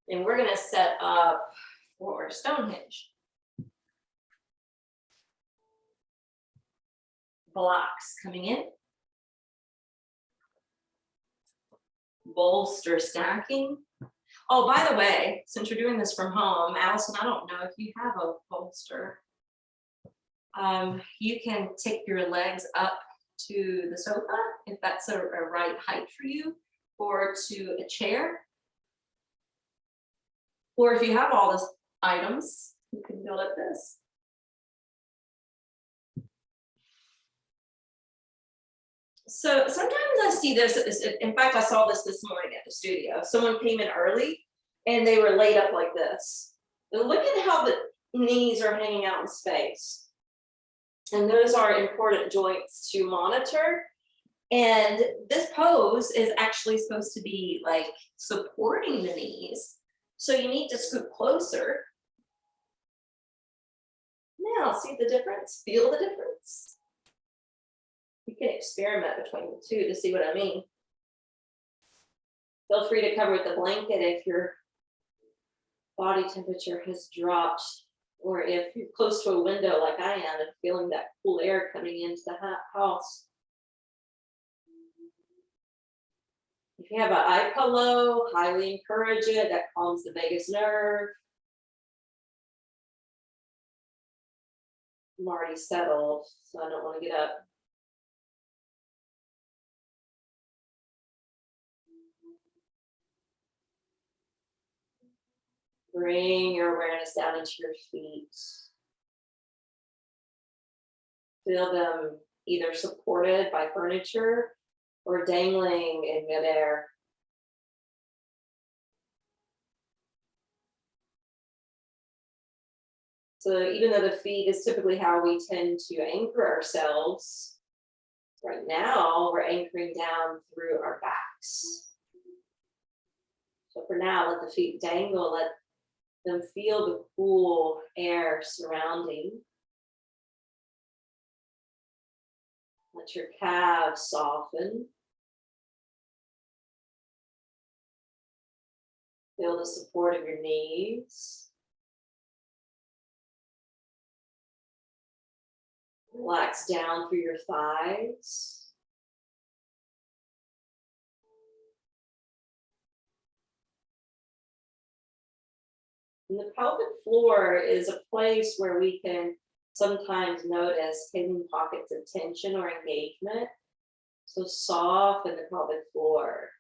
And we're gonna set up for Stonehenge. Blocks coming in. Bolster stacking. Oh, by the way, since you're doing this from home, Alison, I don't know if you have a bolster. You can take your legs up to the sofa if that's a right height for you, or to a chair. Or if you have all the items, you can build up this. So sometimes I see this, in fact, I saw this morning at the studio. Someone came in early and they were laid up like this. And look at how the knees are hanging out in space. And those are important joints to monitor. And this pose is actually supposed to be like supporting the knees. So you need to scoot closer. Now, see the difference? Feel the difference? You can experiment between the two to see what I mean. Feel free to cover with a blanket if your body temperature has dropped, or if you're close to a window like I am and feeling that cool air coming into the house. If you have an eye pillow, highly encourage it. That calms the vagus nerve. I'm already settled, so I don't want to get up. Bring your awareness down into your feet. Feel them either supported by furniture or dangling in midair. So even though the feet is typically how we tend to anchor ourselves, right now we're anchoring down through our backs. So for now, let the feet dangle, let them feel the cool air surrounding. Let your calves soften. Feel the support of your knees. Relax down through your thighs. And the pelvic floor is a place where we can sometimes notice hidden pockets of tension or engagement. So soften the pelvic floor.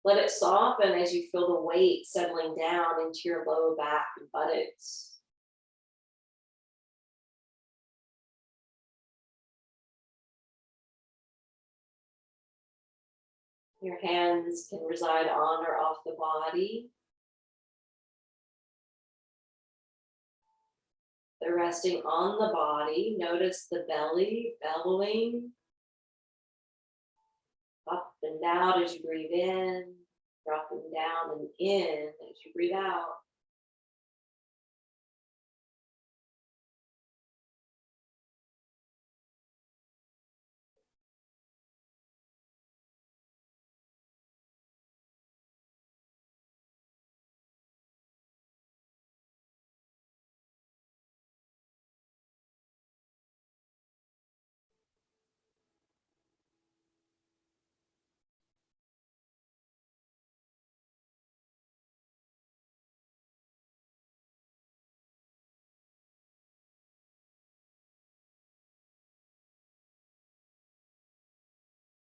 Let it soften as you feel the weight settling down into your low back and buttocks. Your hands can reside on or off the body. They're resting on the body. Notice the belly bellowing up and down as you breathe in, dropping down and in as you breathe out.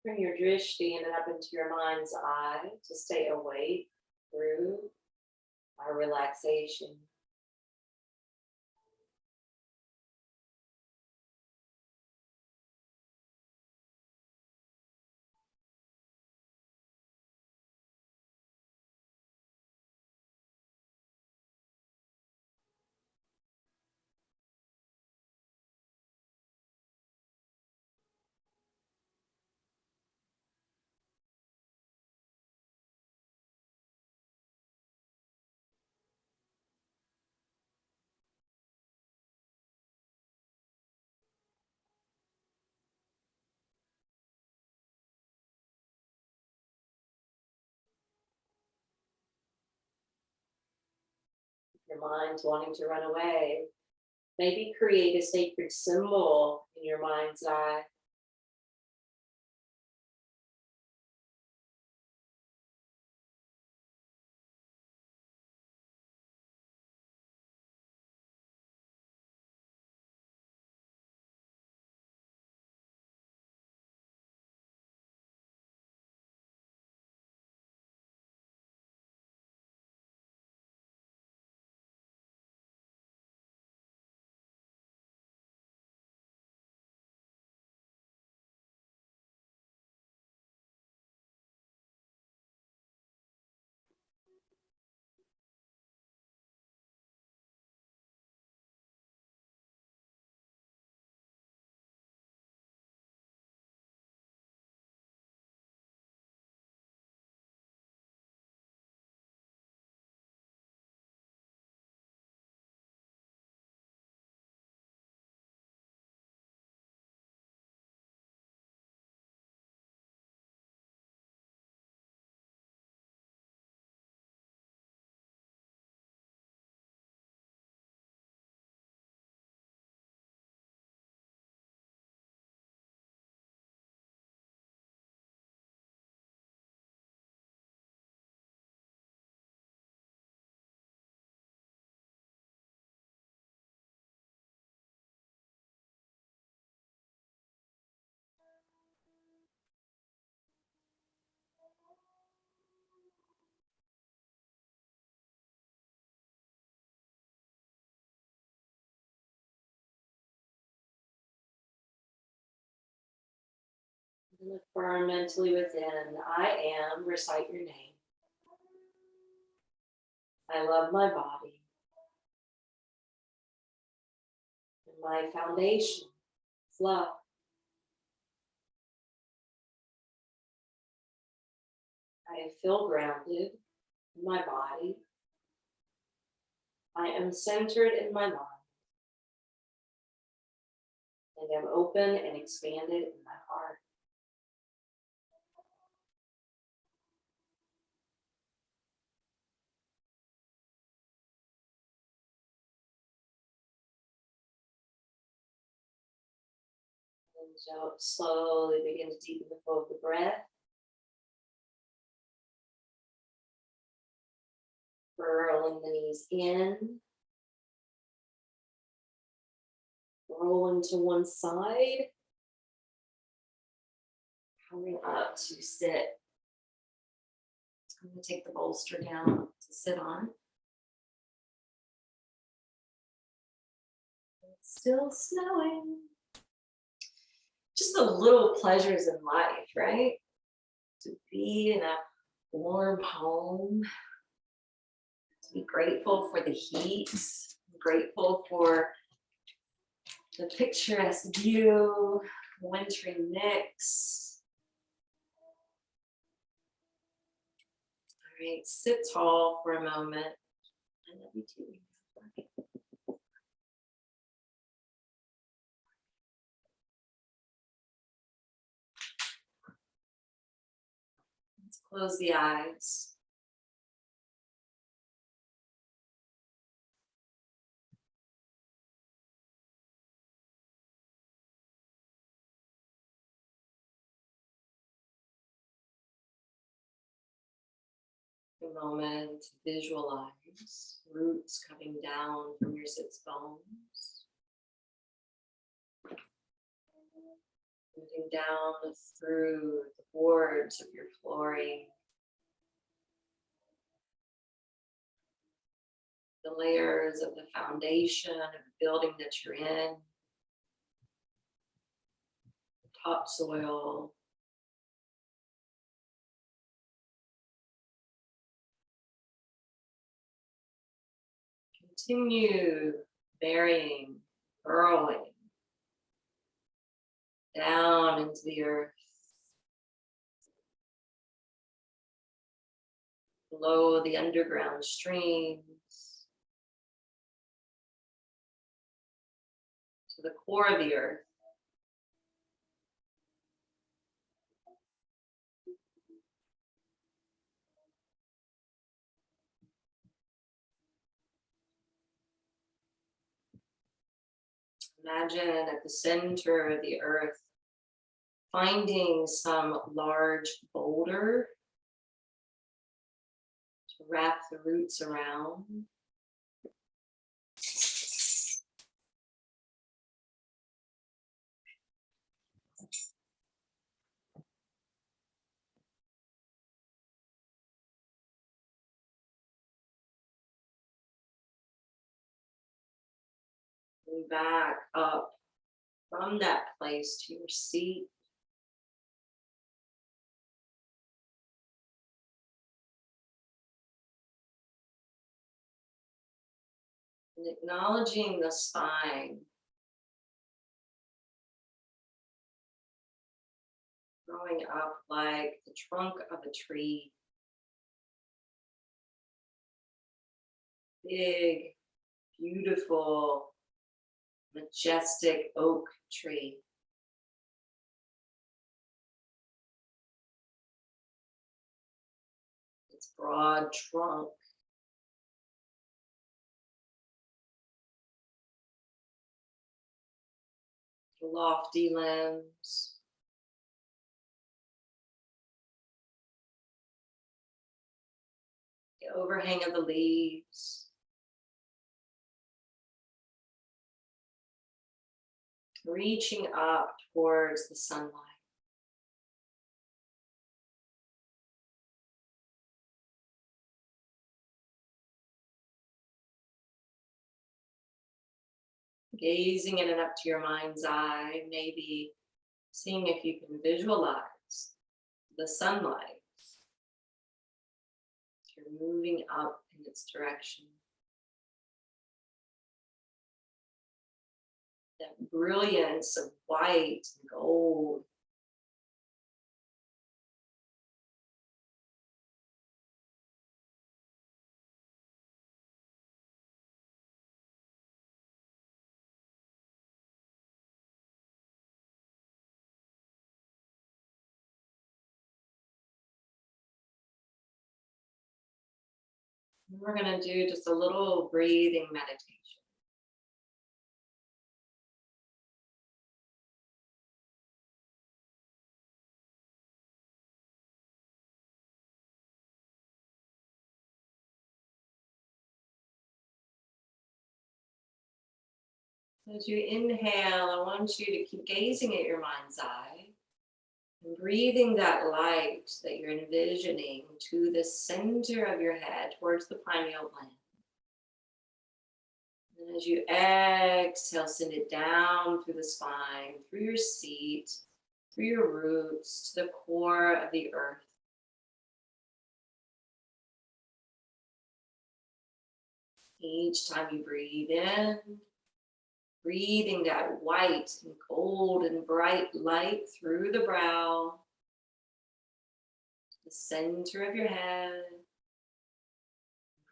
Bring your drishti in and up into your mind's eye to stay awake through our relaxation. Your mind's wanting to run away. Maybe create a sacred symbol in your mind's eye. And affirm mentally within, I am, recite your name. I love my body. And my foundation is love. I feel grounded in my body. I am centered in my mind. And am open and expanded in my heart. And so slowly begin to deepen the flow of the breath. Curling the knees in. Rolling to one side. Coming up to sit. I'm going to take the bolster down to sit on. It's still snowing. Just the little pleasures in life, right? To be in a warm home. To be grateful for the heat. Grateful for the picturesque view, wintry mix. All right, sit tall for a moment. I love you too. Let's close the eyes. A moment to visualize roots coming down from your sits bones. Moving down through the boards of your flooring. The layers of the foundation of the building that you're in. The topsoil. Continue burying, burrowing down into the earth. Below the underground streams. To the core of the earth. Imagine at the center of the earth, finding some large boulder to wrap the roots around. And back up from that place to your seat. And acknowledging the spine. Growing up like the trunk of a tree. Big, beautiful, majestic oak tree. Its broad trunk. Lofty limbs. The overhang of the leaves. Reaching up towards the sunlight. Gazing in and up to your mind's eye, maybe seeing if you can visualize the sunlight You're moving up in its direction. That brilliance of white and gold. We're going to do just a little breathing meditation. As you inhale, I want you to keep gazing at your mind's eye and breathing that light that you're envisioning to the center of your head, towards the pineal gland. And as you exhale, send it down through the spine, through your seat, through your roots, to the core of the earth. Each time you breathe in, breathing that white and gold and bright light through the brow, the center of your head,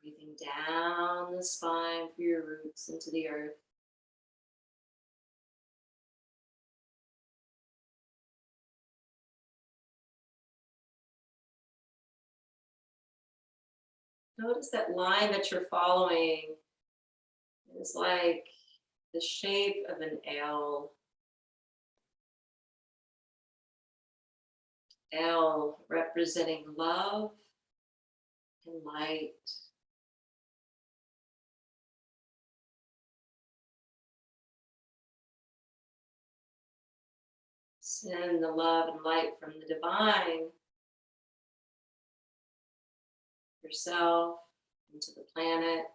breathing down the spine through your roots into the earth. Notice that line that you're following is like the shape of an L. L representing love and light. Send the love and light from the divine, yourself, into the planet.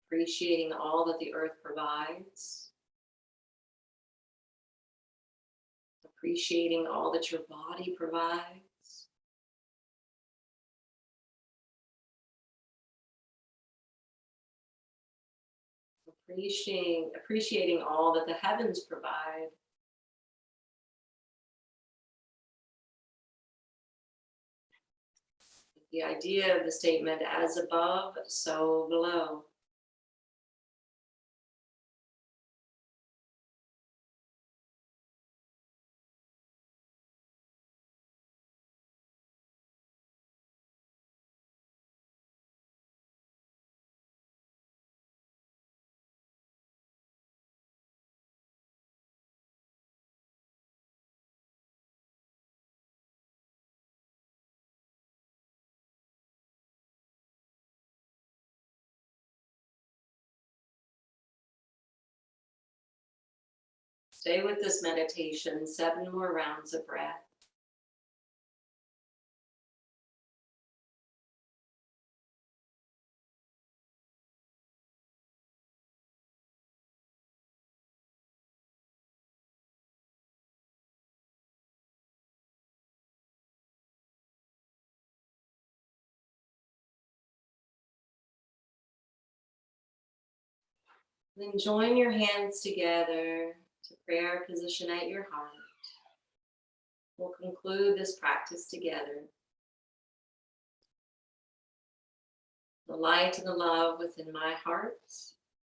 Appreciating all that the earth provides. Appreciating all that your body provides. Appreciating all that the heavens provide. The idea of the statement, as above, so below. Stay with this meditation, 7 more rounds of breath. Then join your hands together to prayer position at your heart. We'll conclude this practice together. The light and the love within my heart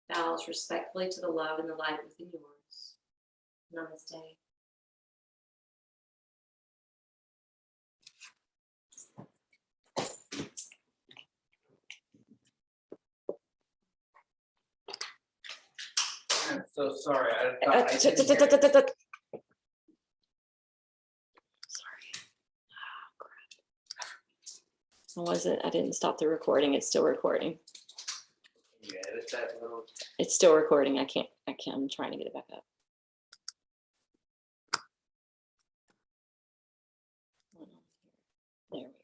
bows respectfully to the love and the light within yours. Namaste. I'm so sorry. I didn't hear. Sorry. Oh, crap. Was it? I didn't stop the recording. It's still recording. Yeah, edit that little. It's still recording. I can't. I'm trying to get it back up. There we go.